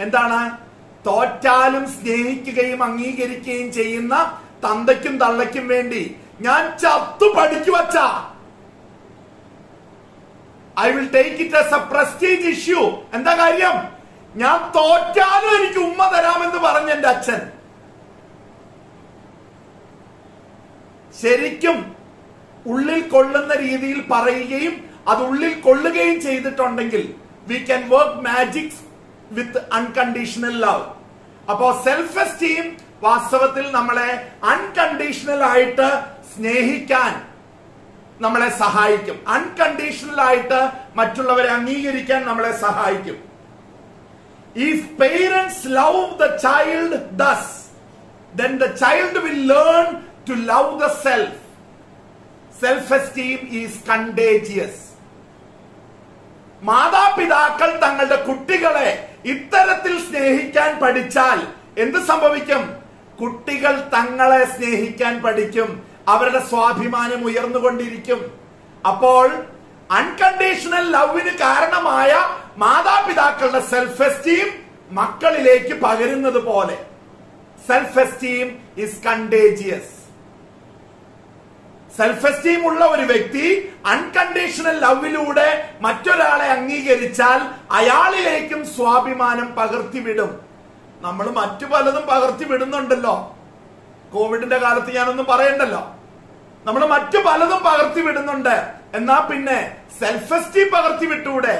S1: എന്താണ്? തോറ്റാലും സ്നേഹിക്കുകയും അംഗീകരിക്കുകയും ചെയ്യുന്ന തന്തയ്ക്കും തള്ളയ്ക്കും വേണ്ടി ഞാൻ ചത്തു പഠിക്കുവച്ച. I will take it as a prestige issue. എന്താ കാര്യം? ഞാൻ തോറ്റാലും എനിക്ക് ഉമ്മ തരാമെന്ന് പറഞ്ഞ എന്റെ അച്ഛൻ. ശരിക്കും ഉള്ളിൽ കൊള്ളുന്ന രീതിയിൽ പറയുകയും അത് ഉള്ളിൽ കൊള്ളുകയും ചെയ്തിട്ടുണ്ടെങ്കിൽ we can work magic with unconditional love. അപ്പോ സെൽഫ് എസ്റ്റീം വാസ്തവത്തിൽ നമ്മളെ അൺകണ്ടീഷണൽ ആയിട്ട് സ്നേഹിക്കാൻ നമ്മളെ സഹായിക്കും. അൺകണ്ടീഷണൽ ആയിട്ട് മറ്റുള്ളവരെ അംഗീകരിക്കാൻ നമ്മളെ സഹായിക്കും. If parents love the child thus, then the child will learn to love the self. Self-esteem is contagious. മാതാപിതാക്കൾ തങ്ങളുടെ കുട്ടികളെ ഇത്തരത്തിൽ സ്നേഹിക്കാൻ പഠിച്ചാൽ എന്ത് സംഭവിക്കും? കുട്ടികൾ തങ്ങളെ സ്നേഹിക്കാൻ പഠിക്കും. അവരുടെ സ്വാഭിമാനം ഉയർന്നുകൊണ്ടിരിക്കും. അപ്പോൾ അൺകണ്ടീഷണൽ ലവിന് കാരണമായ മാതാപിതാക്കളുടെ സെൽഫ് എസ്റ്റീം മക്കളിലേക്ക് പകരുന്നത് പോലെ self esteem is contagious. Self esteem ഉള്ള ഒരു വ്യക്തി അൺകണ്ടീഷണൽ ലവിലൂടെ മറ്റൊരാളെ അംഗീകരിച്ചാൽ അയാളിലേക്കും സ്വാഭിമാനം പകർത്തിവിടും. നമ്മൾ മറ്റു പലതും പകർത്തി വിടുന്നുണ്ടല്ലോ. കോവിഡിന്റെ കാലത്ത് ഞാനൊന്നും പറയണ്ടല്ലോ. നമ്മൾ മറ്റു പലതും പകർത്തി വിടുന്നുണ്ട്. എന്നാ പിന്നെ സെൽഫ് എസ്റ്റീം പകർത്തി വിട്ടൂടെ?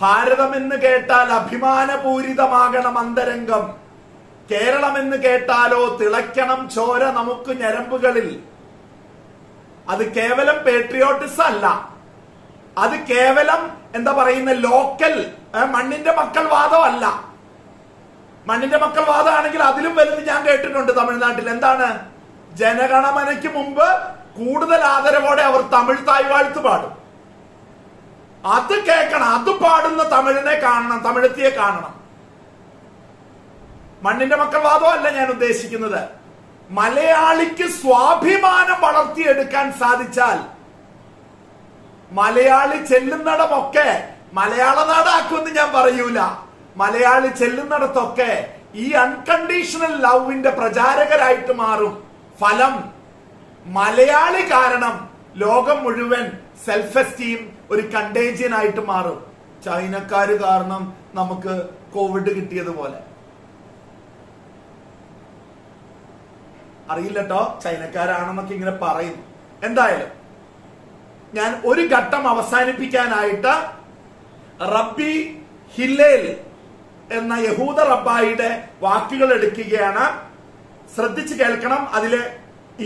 S1: ഭാരതം എന്ന് കേട്ടാൽ അഭിമാനപൂരിതമാകണം അന്തരംഗം. കേരളം എന്ന് കേട്ടാലോ തിളയ്ക്കണം ചോര നമുക്ക് ഞരമ്പുകളിൽ. അത് കേവലം പേട്രിയോട്ടിസം അല്ല, അത് കേവലം എന്താ പറയുന്ന ലോക്കൽ മണ്ണിന്റെ മക്കൾ വാദമല്ല. മണ്ണിന്റെ മക്കൾ വാദമാണെങ്കിൽ അതിലും വലുത് ഞാൻ കേട്ടിട്ടുണ്ട് തമിഴ്നാട്ടിൽ. എന്താണ്? ജനഗണമനയ്ക്ക് മുമ്പ് കൂടുതൽ ആദരവോടെ അവർ തമിഴ് തായ്വാഴ്ത്ത് പാടും. അത് കേൾക്കണം, അത് പാടുന്ന തമിഴിനെ കാണണം, തമിഴത്തിയെ കാണണം. മണ്ണിന്റെ മക്കൾ വാദമല്ല ഞാൻ ഉദ്ദേശിക്കുന്നത്. മലയാളിക്ക് സ്വാഭിമാനം വളർത്തിയെടുക്കാൻ സാധിച്ചാൽ മലയാളി ചെല്ലുന്നിടമൊക്കെ മലയാള നാടാക്കുമെന്ന് ഞാൻ പറയൂല. മലയാളി ചെല്ലുന്നിടത്തൊക്കെ ഈ അൺകണ്ടീഷണൽ ലവിന്റെ പ്രചാരകരായിട്ട് മാറും. ഫലം മലയാളി കാരണം ലോകം മുഴുവൻ സെൽഫ് എസ്റ്റീം ഒരു കണ്ടേജിയൻ ആയിട്ട് മാറും. ചൈനക്കാര് കാരണം നമുക്ക് കോവിഡ് കിട്ടിയതുപോലെ. അറിയില്ലട്ടോ, ചൈനക്കാരാണെന്നൊക്കെ ഇങ്ങനെ പറയുന്നു. എന്തായാലും ഞാൻ ഒരു ഘട്ടം അവസാനിപ്പിക്കാനായിട്ട് റബ്ബി ഹില്ലേൽ എന്ന യഹൂദ റബ്ബായിയുടെ വാക്കുകൾ എടുക്കുകയാണ്. ശ്രദ്ധിച്ച് കേൾക്കണം. അതിലെ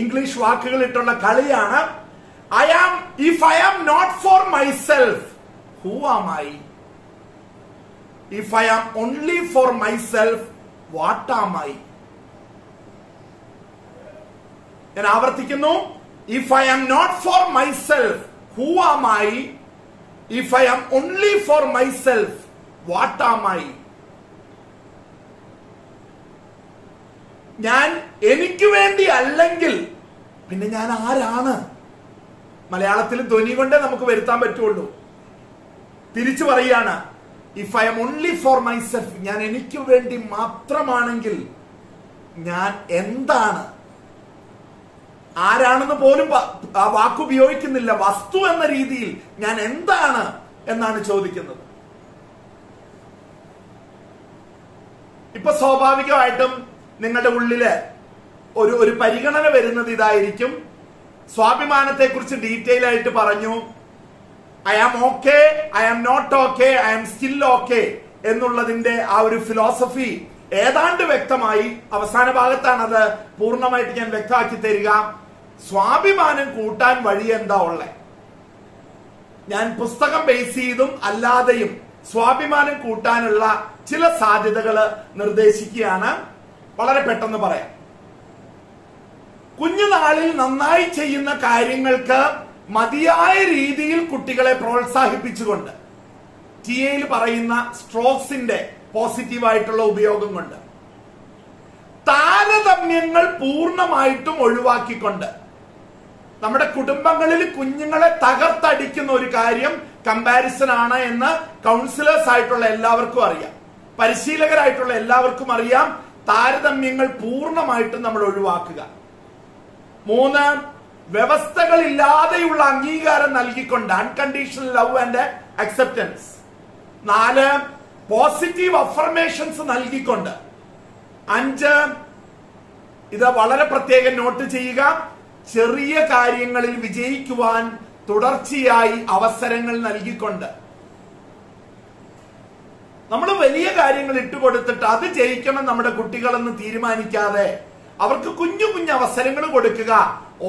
S1: ഇംഗ്ലീഷ് വാക്കുകൾ ഇട്ടുള്ള കളിയാണ്. If I am not for myself, who am I? If I am only for myself, what am I? ഞാൻ ആവർത്തിക്കുന്നു. If I am not for myself, who am I? If I am only for myself, what am I? ഞാൻ എനിക്ക് വേണ്ടി അല്ലെങ്കിൽ പിന്നെ ഞാൻ ആരാണ്? മലയാളത്തിൽ ധ്വനി കൊണ്ടേ നമുക്ക് വരുത്താൻ പറ്റുള്ളൂ. തിരിച്ചു പറയാണ്, if I am only four myself, ഞാൻ എനിക്ക് വേണ്ടി മാത്രമാണെങ്കിൽ ഞാൻ എന്താണ്? ആരാണെന്ന് പോലും ആ വാക്കുപയോഗിക്കുന്നില്ല. വസ്തു എന്ന രീതിയിൽ ഞാൻ എന്താണ് എന്നാണ് ചോദിക്കുന്നത്. ഇപ്പൊ സ്വാഭാവികമായിട്ടും നിങ്ങളുടെ ഉള്ളില് ഒരു പരിഗണന വരുന്നത് ഇതായിരിക്കും. സ്വാഭിമാനത്തെ കുറിച്ച് ഡീറ്റെയിൽ ആയിട്ട് പറഞ്ഞു. I am okay, I am not okay, I am still okay എന്നുള്ളതിന്റെ ആ ഒരു ഫിലോസഫി ഏതാണ്ട് വ്യക്തമായി. അവസാന ഭാഗത്താണ് അത് പൂർണ്ണമായിട്ട് ഞാൻ വ്യക്തമാക്കി തരിക. സ്വാഭിമാനം കൂട്ടാൻ വഴി എന്താ ഉള്ളേ? ഞാൻ പുസ്തകം ബേസ് ചെയ്തും അല്ലാതെയും സ്വാഭിമാനം കൂട്ടാനുള്ള ചില സാധ്യതകൾ നിർദ്ദേശിക്കുകയാണ്. വളരെ പെട്ടെന്ന് പറയാം. കുഞ്ഞുനാളിൽ നന്നായി ചെയ്യുന്ന കാര്യങ്ങൾക്ക് മതിയായ രീതിയിൽ കുട്ടികളെ പ്രോത്സാഹിപ്പിച്ചുകൊണ്ട് ടിഎയിൽ പറയുന്ന സ്ട്രോക്സിന്റെ പോസിറ്റീവായിട്ടുള്ള ഉപയോഗം കൊണ്ട്, താരതമ്യങ്ങൾ പൂർണ്ണമായിട്ടും ഒഴിവാക്കിക്കൊണ്ട്, നമ്മുടെ കുടുംബങ്ങളിൽ കുഞ്ഞുങ്ങളെ തകർത്തടിക്കുന്ന ഒരു കാര്യം കമ്പാരിസൺ ആണ് എന്ന് കൗൺസിലേഴ്സ് ആയിട്ടുള്ള എല്ലാവർക്കും അറിയാം, പരിശീലകരായിട്ടുള്ള എല്ലാവർക്കും അറിയാം. താരതമ്യങ്ങൾ പൂർണ്ണമായിട്ടും നമ്മൾ ഒഴിവാക്കുക. 3, വ്യവസ്ഥകളില്ലാതെയുള്ള അംഗീകാരം നൽകിക്കൊണ്ട്, unconditional love and acceptance. 4, positive affirmations നൽകിക്കൊണ്ട്. 5, ഇത് വളരെ പ്രത്യേകം നോട്ട് ചെയ്യുക, ചെറിയ കാര്യങ്ങളിൽ വിജയിക്കുവാൻ തുടർച്ചയായി അവസരങ്ങൾ നൽകിക്കൊണ്ട്. നമ്മൾ വലിയ കാര്യങ്ങൾ ഇട്ടുകൊടുത്തിട്ട് അത് ജയിക്കണം നമ്മുടെ കുട്ടികളെന്ന് തീരുമാനിക്കാതെ അവർക്ക് കുഞ്ഞു കുഞ്ഞു അവസരങ്ങൾ കൊടുക്കുക.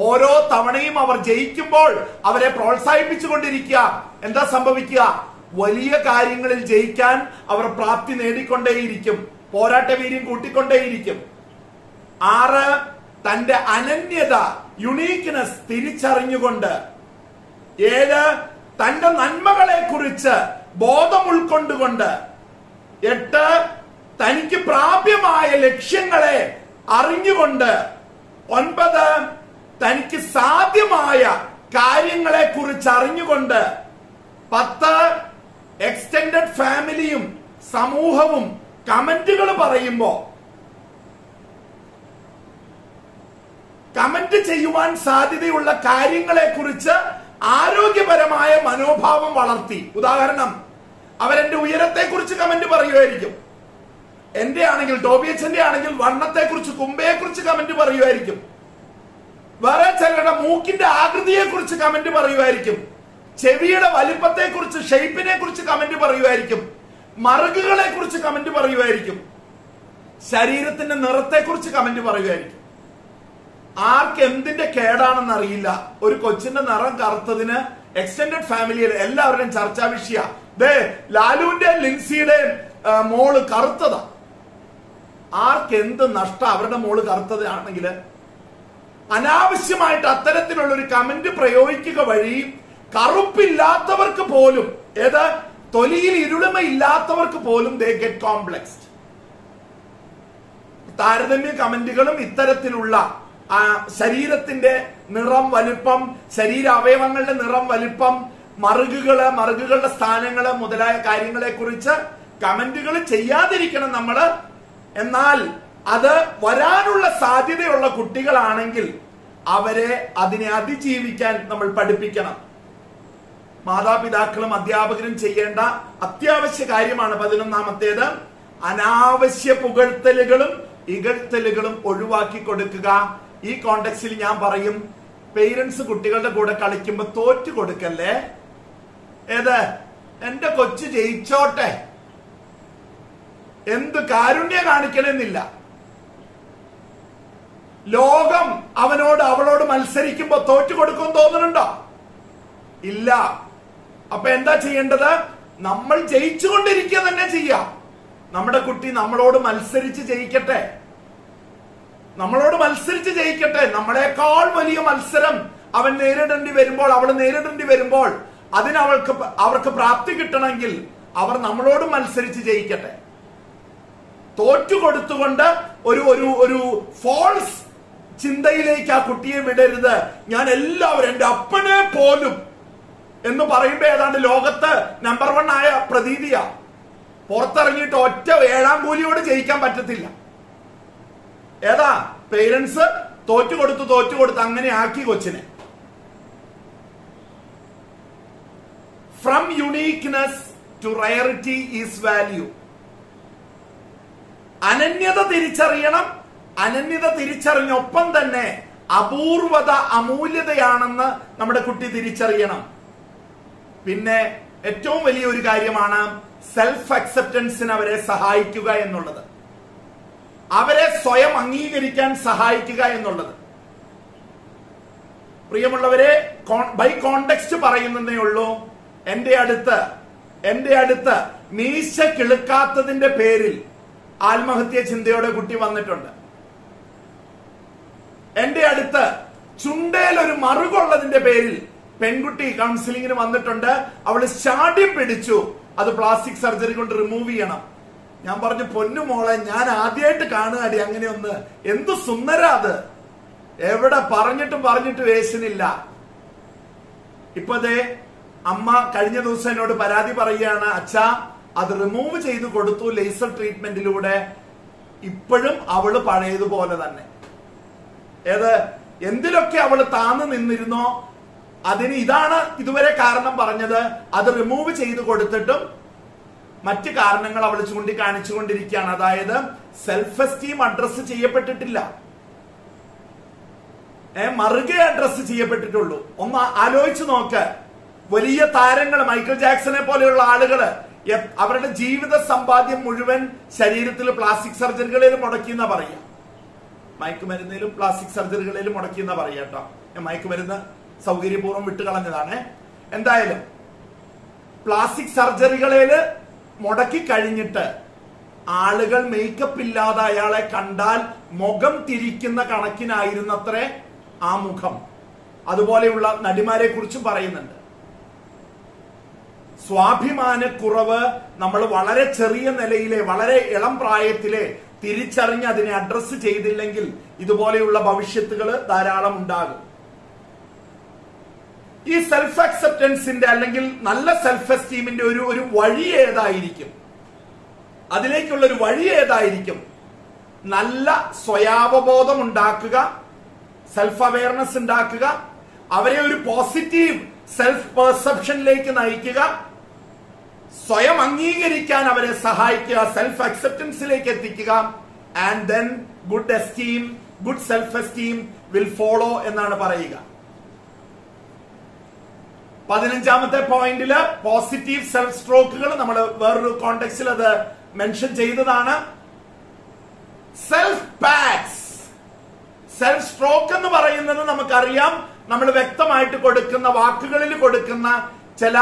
S1: ഓരോ തവണയും അവർ ജയിക്കുമ്പോൾ അവരെ പ്രോത്സാഹിപ്പിച്ചുകൊണ്ടിരിക്കുക. എന്താ സംഭവിക്കുക? വലിയ കാര്യങ്ങളിൽ ജയിക്കാൻ അവർ പ്രാപ്തി നേടിക്കൊണ്ടേയിരിക്കും, പോരാട്ട വീര്യം കൂട്ടിക്കൊണ്ടേയിരിക്കും. 6, തന്റെ അനന്യത, യുണീക്ക്നെസ് തിരിച്ചറിഞ്ഞുകൊണ്ട്. 7, തന്റെ നന്മകളെ കുറിച്ച് ബോധം ഉൾക്കൊണ്ടുകൊണ്ട്. 8, തനിക്ക് പ്രാപ്യമായ ലക്ഷ്യങ്ങളെ അറിഞ്ഞുകൊണ്ട്. 9, തനിക്ക് സാധ്യമായ കാര്യങ്ങളെ കുറിച്ച് അറിഞ്ഞുകൊണ്ട്. 10, എക്സ്റ്റെൻഡഡ് ഫാമിലിയും സമൂഹവും കമന്റുകൾ പറയുമ്പോ കമന്റ് ചെയ്യുവാൻ സാധ്യതയുള്ള കാര്യങ്ങളെ കുറിച്ച് ആരോഗ്യപരമായ മനോഭാവം വളർത്തി. ഉദാഹരണം, അവരെന്റെ ഉയരത്തെ കുറിച്ച് കമന്റ് പറയുമായിരിക്കും. എന്റെ ആണെങ്കിൽ, ടോബിയച്ചന്റെ ആണെങ്കിൽ വണ്ണത്തെ കുറിച്ച്, കുമ്പയെ കുറിച്ച് കമന്റ് പറയുമായിരിക്കും. വേറെ ചിലരുടെ മൂക്കിന്റെ ആകൃതിയെ കുറിച്ച് കമന്റ് പറയുമായിരിക്കും. ചെവിയുടെ വലിപ്പത്തെ കുറിച്ച്, ഷേപ്പിനെ കുറിച്ച് കമന്റ് പറയുമായിരിക്കും. മറുകുകളെ കുറിച്ച് കമന്റ് പറയുമായിരിക്കും. ശരീരത്തിന്റെ നിറത്തെ കുറിച്ച് കമന്റ് പറയുമായിരിക്കും. ആർക്ക് എന്തിന്റെ കേടാണെന്ന് അറിയില്ല. ഒരു കൊച്ചിന്റെ നിറം കറുത്തതിന് എക്സ്റ്റെൻഡഡ് ഫാമിലിയിൽ എല്ലാവരുടെയും ചർച്ചാ വിഷയ. ലാലുവിന്റെ ലിൻസിയുടെ മോള് കറുത്തതാ. ആർക്ക് എന്ത് നഷ്ടം അവരുടെ മോള് കറുത്തതാണെങ്കിൽ? അനാവശ്യമായിട്ട് അത്തരത്തിലുള്ള ഒരു കമന്റ് പ്രയോഗിക്കുക വഴി കറുപ്പില്ലാത്തവർക്ക് പോലും, തൊലിയിൽ ഇരുളിമ ഇല്ലാത്തവർക്ക് പോലും ദേ ഗെറ്റ് കോംപ്ലക്സ്ഡ്. താരതമ്യ കമന്റുകളും ഇത്തരത്തിലുള്ള ശരീരത്തിന്റെ നിറം, വലിപ്പം, ശരീര അവയവങ്ങളുടെ നിറം, വലിപ്പം, മറുകുകളുടെ സ്ഥാനങ്ങള് മുതലായ കാര്യങ്ങളെ കുറിച്ച് കമന്റുകൾ ചെയ്യാതിരിക്കണം നമ്മള്. എന്നാൽ അത് വരാനുള്ള സാധ്യതയുള്ള കുട്ടികളാണെങ്കിൽ അവരെ അതിനെ അതിജീവിക്കാൻ നമ്മൾ പഠിപ്പിക്കണം. മാതാപിതാക്കളും അധ്യാപകരും ചെയ്യേണ്ട അത്യാവശ്യ കാര്യമാണ്. 11ാമത്തേത്, അനാവശ്യ പുകഴ്ത്തലുകളും ഇകഴ്ത്തലുകളും ഒഴിവാക്കി കൊടുക്കുക. ഈ കോണ്ടെക്സ്റ്റിൽ ഞാൻ പറയും, പേരൻസ് കുട്ടികളുടെ കൂടെ കളിക്കുമ്പോ തോറ്റു കൊടുക്കല്ലേ. എന്റെ കൊച്ചു ജയിച്ചോട്ടെ, എന്ത് കാരുണ്യം കാണിക്കണമെന്നില്ല. ലോകം അവനോട് അവളോട് മത്സരിക്കുമ്പോ തോറ്റു കൊടുക്കും തോന്നുന്നുണ്ടോ? ഇല്ല. അപ്പൊ എന്താ ചെയ്യേണ്ടത്? നമ്മൾ ജയിച്ചുകൊണ്ടിരിക്കുക തന്നെ ചെയ്യാം. നമ്മുടെ കുട്ടി നമ്മളോട് മത്സരിച്ച് ജയിക്കട്ടെ, നമ്മളോട് മത്സരിച്ച് ജയിക്കട്ടെ. നമ്മളെക്കാൾ വലിയ മത്സരം അവൻ നേരിടേണ്ടി വരുമ്പോൾ, അവൾ നേരിടേണ്ടി വരുമ്പോൾ അവർക്ക് പ്രാപ്തി കിട്ടണമെങ്കിൽ അവർ നമ്മളോട് മത്സരിച്ച് ജയിക്കട്ടെ. തോറ്റു കൊടുത്തുകൊണ്ട് ഒരു ഫോൾസ് ചിന്തയിലേക്ക് ആ കുട്ടിയെ വിടരുത്. ഞാൻ എല്ലാവരും, എന്റെ അപ്പനെ പോലും എന്ന് പറയുമ്പോ ഏതാണ്ട് ലോകത്ത് നമ്പർ 1 ആയ പ്രതീതിയാ. പുറത്തിറങ്ങിയിട്ട് ഒറ്റ 7ാം കൂലിയോട് ജയിക്കാൻ പറ്റത്തില്ല. പേരൻസ് തോറ്റുകൊടുത്ത് അങ്ങനെ ആക്കി കൊച്ചിനെ. From uniqueness to rarity is value. അനന്യത തിരിച്ചറിയണം. അനന്യത തിരിച്ചറിഞ്ഞൊപ്പം തന്നെ അപൂർവത അമൂല്യതയാണെന്ന് നമ്മുടെ കുട്ടി തിരിച്ചറിയണം. പിന്നെ ഏറ്റവും വലിയ ഒരു കാര്യമാണ് സെൽഫ് അക്സെപ്റ്റൻസിന് അവരെ സഹായിക്കുക എന്നുള്ളത്, അവരെ സ്വയം അംഗീകരിക്കാൻ സഹായിക്കുക എന്നുള്ളത്. പ്രിയമുള്ളവരെ, ബൈ കോണ്ടെക്സ്റ്റ് പറയുന്നതേ ഉള്ളൂ. എന്റെ അടുത്ത് മീശ കിളുക്കാത്തതിന്റെ പേരിൽ ആത്മഹത്യ ചിന്തയോടെ കുട്ടി വന്നിട്ടുണ്ട്. എന്റെ അടുത്ത് ചുണ്ടയിൽ ഒരു മറുകൊള്ളതിന്റെ പേരിൽ പെൺകുട്ടി കൗൺസിലിങ്ങിന് വന്നിട്ടുണ്ട്. അവള് ശാഠ്യം പിടിച്ചു അത് പ്ലാസ്റ്റിക് സർജറി കൊണ്ട് റിമൂവ് ചെയ്യണം. ഞാൻ പറഞ്ഞു, പൊന്നു മോളെ, ഞാൻ ആദ്യമായിട്ട് കാണുകടി അങ്ങനെയൊന്ന്. എന്ത് സുന്ദര അത്. എവിടെ പറഞ്ഞിട്ട് വേശനില്ല. ഇപ്പതേ അമ്മ കഴിഞ്ഞ ദിവസം എന്നോട് പരാതി പറയുകയാണ്, അച്ഛാ അത് റിമൂവ് ചെയ്ത് കൊടുത്തു ലേസർ ട്രീറ്റ്മെന്റിലൂടെ, ഇപ്പോഴും അവള് പഴയതുപോലെ തന്നെ. എന്തിലൊക്കെ അവള് താന്ന് നിന്നിരുന്നോ അതിന് ഇതാണ് ഇതുവരെ കാരണം പറഞ്ഞത്. അത് റിമൂവ് ചെയ്ത് കൊടുത്തിട്ടും മറ്റ് കാരണങ്ങൾ അവൾ ചൂണ്ടിക്കാണിച്ചുകൊണ്ടിരിക്കുകയാണ്. അതായത് സെൽഫ് എസ്റ്റീം അഡ്രസ് ചെയ്യപ്പെട്ടിട്ടില്ല, മറുകെ അഡ്രസ് ചെയ്യപ്പെട്ടിട്ടുള്ളൂ. ഒന്ന് ആലോചിച്ച് നോക്ക്. വലിയ താരങ്ങൾ, മൈക്കിൾ ജാക്സനെ പോലെയുള്ള ആളുകള് അവരുടെ ജീവിത സമ്പാദ്യം മുഴുവൻ ശരീരത്തിൽ പ്ലാസ്റ്റിക് സർജറികളിൽ മുടക്കിയെന്നാ പറയാ. മയക്കുമരുന്നിലും പ്ലാസ്റ്റിക് സർജറികളിലും മുടക്കിയെന്നാ പറയാ കേട്ടോ. മയക്കുമരുന്ന് സൗകര്യപൂർവ്വം വിട്ടുകളഞ്ഞതാണ്. എന്തായാലും പ്ലാസ്റ്റിക് സർജറികളില് മുടക്കി കഴിഞ്ഞിട്ട് ആളുകൾ മേക്കപ്പ് ഇല്ലാതെ അയാളെ കണ്ടാൽ മുഖം തിരിക്കുന്ന കണക്കിനായിരുന്നത്രേ ആ മുഖം. അതുപോലെയുള്ള നടിമാരെ കുറിച്ചും പറയുന്നുണ്ട്. സ്വാഭിമാനക്കുറവ് നമ്മൾ വളരെ ചെറിയ നിലയിലെ, വളരെ ഇളം പ്രായത്തിലെ തിരിച്ചറിഞ്ഞ് അതിനെ അഡ്രസ് ചെയ്തില്ലെങ്കിൽ ഇതുപോലെയുള്ള ഭവിഷ്യത്തുകൾ ധാരാളം ഉണ്ടാകും. ഈ സെൽഫ് അക്സെപ്റ്റൻസിന്റെ അല്ലെങ്കിൽ നല്ല സെൽഫ് എസ്റ്റീമിന്റെ ഒരു വഴി ഏതായിരിക്കും? അതിലേക്കുള്ള ഒരു വഴി ഏതായിരിക്കും? നല്ല സ്വയാവബോധം ഉണ്ടാക്കുക, സെൽഫ് അവയർനെസ് ഉണ്ടാക്കുക, അവരെ ഒരു പോസിറ്റീവ് സെൽഫ് പെർസെപ്ഷനിലേക്ക് നയിക്കുക, സ്വയം അംഗീകരിക്കാൻ അവരെ സഹായിക്കുക, സെൽഫ് അക്സെപ്റ്റൻസിലേക്ക് എത്തിക്കുക. And then good self esteem will follow എന്നാണ് പറയുക. 15ാമത്തെ പോയിന്റില് പോസിറ്റീവ് സെൽഫ് സ്ട്രോക്കുകൾ നമ്മൾ വേറൊരു കോണ്ടെക്സ്റ്റിൽ അത് മെൻഷൻ ചെയ്തതാണ്. സെൽഫ് പാറ്റ്സ്, സെൽഫ് സ്ട്രോക്ക് എന്ന് പറയുന്നത് നമുക്കറിയാം, നമ്മൾ വ്യക്തമായിട്ട് കൊടുക്കുന്ന വാക്കുകളിൽ കൊടുക്കുന്ന ചില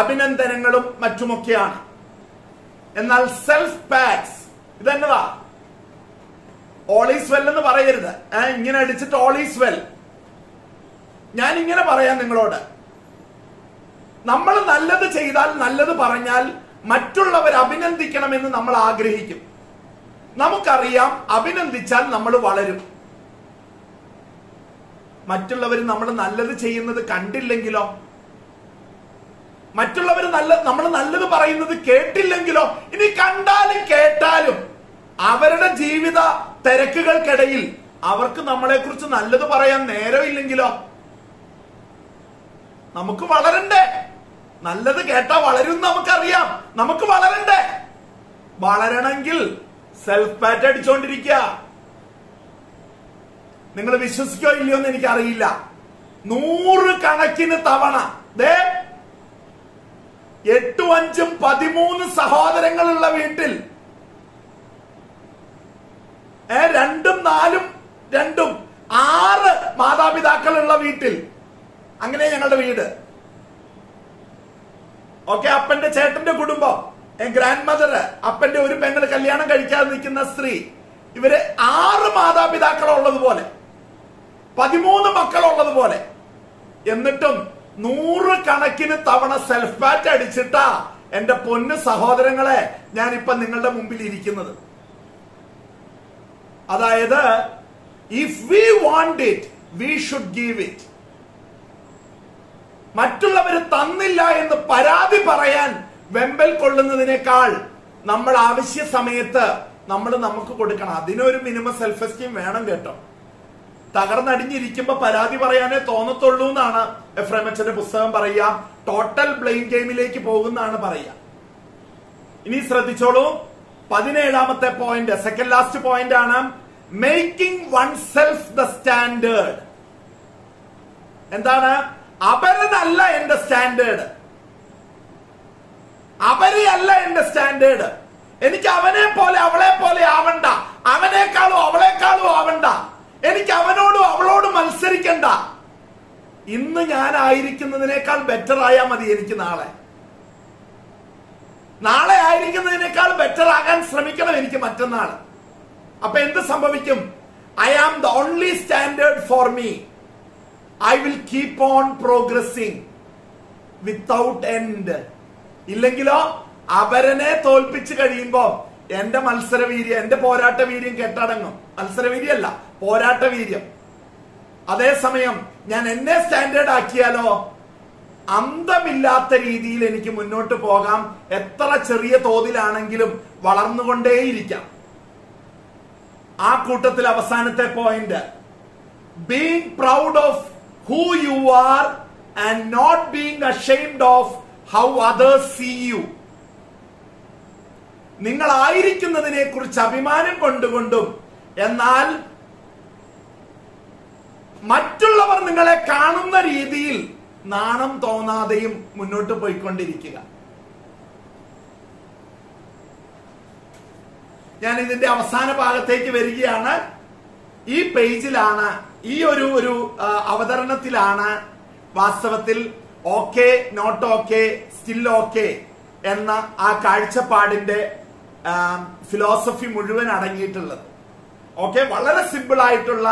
S1: അഭിനന്ദനങ്ങളും മറ്റുമൊക്കെയാണ്. എന്നാൽ സെൽഫ് പാറ്റ്സ് ഇതെന്നതാ? ഓൾ ഈസ് വെൽ എന്ന് പറയരുത്. ഇങ്ങനെ അടിച്ചിട്ട് ഓൾ ഈസ് വെൽ. ഞാൻ ഇങ്ങനെ പറയാം നിങ്ങളോട്, നമ്മൾ നല്ലത് ചെയ്താൽ, നല്ലത് പറഞ്ഞാൽ മറ്റുള്ളവർ അഭിനന്ദിക്കണമെന്ന് നമ്മൾ ആഗ്രഹിക്കും. നമുക്കറിയാം അഭിനന്ദിച്ചാൽ നമ്മൾ വളരും. മറ്റുള്ളവർ നമ്മൾ നല്ലത് ചെയ്യുന്നത് കണ്ടില്ലെങ്കിലോ, മറ്റുള്ളവർ നമ്മൾ നല്ലത് പറയുന്നത് കേട്ടില്ലെങ്കിലോ, ഇനി കണ്ടാലും കേട്ടാലും അവരുടെ ജീവിത തിരക്കുകൾക്കിടയിൽ അവർക്ക് നമ്മളെ കുറിച്ച് നല്ലത് പറയാൻ നേരമില്ലെങ്കിലോ, നമുക്ക് വളരണ്ടേ? നല്ലത് കേട്ടാ വളരും നമുക്കറിയാം. നമുക്ക് വളരണ്ടേ? വളരണമെങ്കിൽ സെൽഫ് പാറ്റ് അടിച്ചോണ്ടിരിക്കുക. നിങ്ങൾ വിശ്വസിക്കോ ഇല്ലയോ എന്ന് എനിക്കറിയില്ല. 100 കണക്കിന് തവണ 8, 5, 13 സഹോദരങ്ങളുള്ള വീട്ടിൽ, 2, 4, 2, 6 മാതാപിതാക്കളുള്ള വീട്ടിൽ, അങ്ങനെ ഞങ്ങളുടെ വീട്. ഓക്കെ, അപ്പന്റെ ചേട്ടന്റെ കുടുംബം, ഗ്രാൻഡ് മദർ, അപ്പന്റെ ഒരു പെങ്ങൾ കല്യാണം കഴിക്കാതെ നിൽക്കുന്ന സ്ത്രീ, ഇവര് 6 മാതാപിതാക്കളുള്ളതുപോലെ, 13 മക്കളുള്ളതുപോലെ, എന്നിട്ടും 100 കണക്കിന് തവണ സെൽഫ് പാറ്റ് അടിച്ചിട്ടാ എന്റെ പൊന്ന് സഹോദരങ്ങളെ ഞാനിപ്പൊ നിങ്ങളുടെ മുമ്പിൽ ഇരിക്കുന്നത്. അതായത് if we want it we should give it. മറ്റുള്ളവർ തന്നില്ല എന്ന് പരാതി പറയാൻ വെമ്പൽ കൊള്ളുന്നതിനേക്കാൾ നമ്മൾ ആവശ്യ സമയത്ത് നമ്മൾ നമുക്ക് കൊടുക്കണം. അതിനൊരു മിനിമം സെൽഫ് എസ്റ്റീം വേണം കേട്ടോ. തകർന്നടിഞ്ഞിരിക്കുമ്പോ പരാതി പറയാനേ തോന്നത്തുള്ളൂ എന്നാണ് എഫ്രൈം അച്ഛന്റെ പുസ്തകം പറയുക. ടോട്ടൽ ബ്ലെയിം ഗെയിമിലേക്ക് പോകുന്നതാണ് പറയുക. ഇനി ശ്രദ്ധിച്ചോളൂ, 17ാമത്തെ പോയിന്റ്, സെക്കൻഡ് ലാസ്റ്റ് പോയിന്റ് ആണ്, making one self the standard. എന്താണ്? അവരനല്ല എന്റെ സ്റ്റാൻഡേർഡ്, അവരെയല്ല എന്റെ സ്റ്റാൻഡേർഡ്. എനിക്ക് അവനെ പോലെ അവളെ പോലെ ആവണ്ട, അവനേക്കാളും അവളെക്കാളും ആവണ്ട, എനിക്ക് അവനോടും അവളോടും മത്സരിക്കണ്ട. ഇന്ന് ഞാനായിരിക്കുന്നതിനേക്കാൾ ബെറ്റർ ആയാൽ മതി എനിക്ക് നാളെ ആയിരിക്കുന്നതിനേക്കാൾ ബെറ്റർ ആകാൻ ശ്രമിക്കണം എനിക്ക് മറ്റന്നാൾ. അപ്പൊ എന്ത് സംഭവിക്കും? I am the only standard for me. I will keep on progressing without end. ഇല്ലെങ്കിലോ അവരനെ തോൽപ്പിച്ച് കഴിയുമ്പോ എന്റെ മത്സരവീര്യം, എന്റെ പോരാട്ട വീര്യം കെട്ടടങ്ങും. മത്സരവീര്യല്ല, പോരാട്ട വീര്യം. അതേസമയം ഞാൻ എന്നെ സ്റ്റാൻഡേർഡ് ആക്കിയാലോ അന്തമില്ലാത്ത രീതിയിൽ എനിക്ക് മുന്നോട്ട് പോകാം. എത്ര ചെറിയ തോതിലാണെങ്കിലും വളർന്നുകൊണ്ടേയിരിക്കാം. ആ കൂട്ടത്തിൽ അവസാനത്തെ point, being proud of who you are and not being ashamed of how others see you. നിങ്ങൾ ആയിരിക്കുന്നതിനെ കുറിച്ച് അഭിമാനം കൊണ്ടുകൊണ്ടും എന്നാൽ മറ്റുള്ളവർ നിങ്ങളെ കാണുന്ന രീതിയിൽ നാണം തോന്നാതെയും മുന്നോട്ട് പോയിക്കൊണ്ടിരിക്കുക. ഞാൻ ഇതിന്റെ അവസാന ഭാഗത്തേക്ക് വരികയാണ്. ഈ പേജിലാണ്, ഈ ഒരു അവതരണത്തിലാണ് വാസ്തവത്തിൽ okay, not okay, still okay എന്ന ആ കാഴ്ചപ്പാടിന്റെ ഫിലോസഫി മുഴുവൻ അടങ്ങിയിട്ടുള്ളത്. ഓക്കെ, വളരെ സിമ്പിൾ ആയിട്ടുള്ള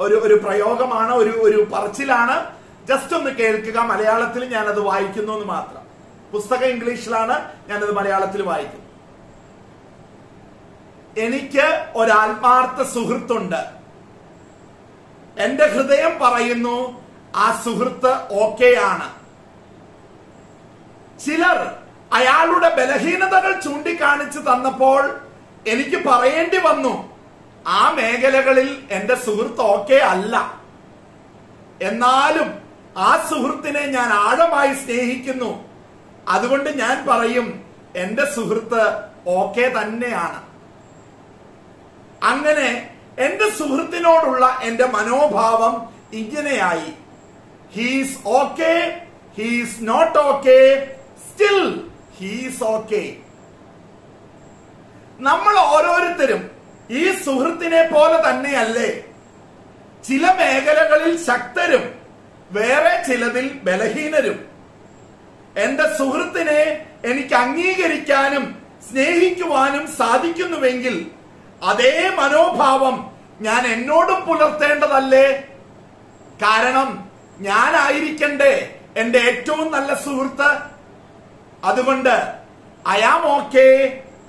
S1: ഒരു പ്രയോഗമാണ്, ഒരു പറച്ചിലാണ്. ജസ്റ്റ് ഒന്ന് കേൾക്കുക. മലയാളത്തിൽ ഞാനത് വായിക്കുന്നു എന്ന് മാത്രം. പുസ്തകം ഇംഗ്ലീഷിലാണ്, ഞാനത് മലയാളത്തിൽ വായിക്കുന്നു. എനിക്ക് ഒരാത്മാർത്ഥ സുഹൃത്തുണ്ട്. എന്റെ ഹൃദയം പറയുന്നു ആ സുഹൃത്ത് ഓക്കെയാണ്. ചിലർ അയാളുടെ ബലഹീനതകൾ ചൂണ്ടിക്കാണിച്ചു തന്നപ്പോൾ എനിക്ക് പറയേണ്ടി വന്നു, ആ മേഖലകളിൽ എന്റെ സുഹൃത്ത് ഓക്കെ അല്ല. എന്നാലും ആ സുഹൃത്തിനെ ഞാൻ ആഴമായി സ്നേഹിക്കുന്നു. അതുകൊണ്ട് ഞാൻ പറയും എന്റെ സുഹൃത്ത് ഓക്കെ തന്നെയാണ്. അങ്ങനെ എന്റെ സുഹൃത്തിനോടുള്ള എന്റെ മനോഭാവം ഇങ്ങനെയായി. He's okay, he's not okay, still he's okay. നമ്മൾ ഓരോരുത്തരും ഈ സുഹൃത്തിനെ പോലെ തന്നെയല്ലേ? ചില മേഖലകളിൽ ശക്തരും വേറെ ചിലതിൽ ബലഹീനരും. എന്റെ സുഹൃത്തിനെ എനിക്ക് അംഗീകരിക്കാനും സ്നേഹിക്കുവാനും സാധിക്കുന്നുവെങ്കിൽ അതേ മനോഭാവം ഞാൻ എന്നോടും പുലർത്തേണ്ടതല്ലേ? കാരണം ഞാനായിരിക്കണ്ടേ എന്റെ ഏറ്റവും നല്ല സുഹൃത്ത്. അതുകൊണ്ട് I am okay,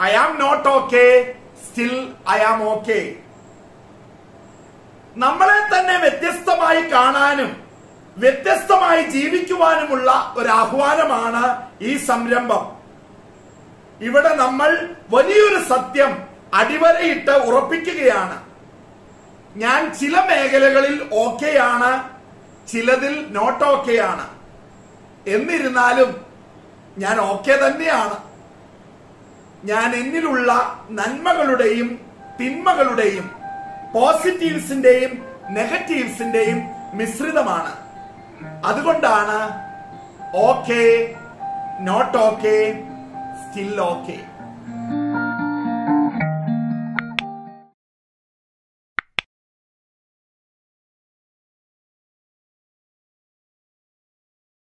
S1: I am not okay, still I am okay. നമ്മളെ തന്നെ വ്യത്യസ്തമായി കാണാനും വ്യത്യസ്തമായി ജീവിക്കുവാനുമുള്ള ഒരു ആഹ്വാനമാണ് ഈ സംരംഭം. ഇവിടെ നമ്മൾ വലിയൊരു സത്യം അടിവരയിട്ട് ഉറപ്പിക്കുകയാണ്. ഞാൻ ചില മേഖലകളിൽ ഓക്കെയാണ്, ചിലതിൽ നോട്ട് ഓക്കെയാണ്. എന്നിരുന്നാലും ഞാൻ ഓക്കെ തന്നെയാണ്. ഞാൻ എന്നിലുള്ള നന്മകളുടെയും തിന്മകളുടെയും പോസിറ്റീവ്സിന്റെയും നെഗറ്റീവ്സിന്റെയും മിശ്രിതമാണ്. അതുകൊണ്ടാണ് okay, not okay, still okay.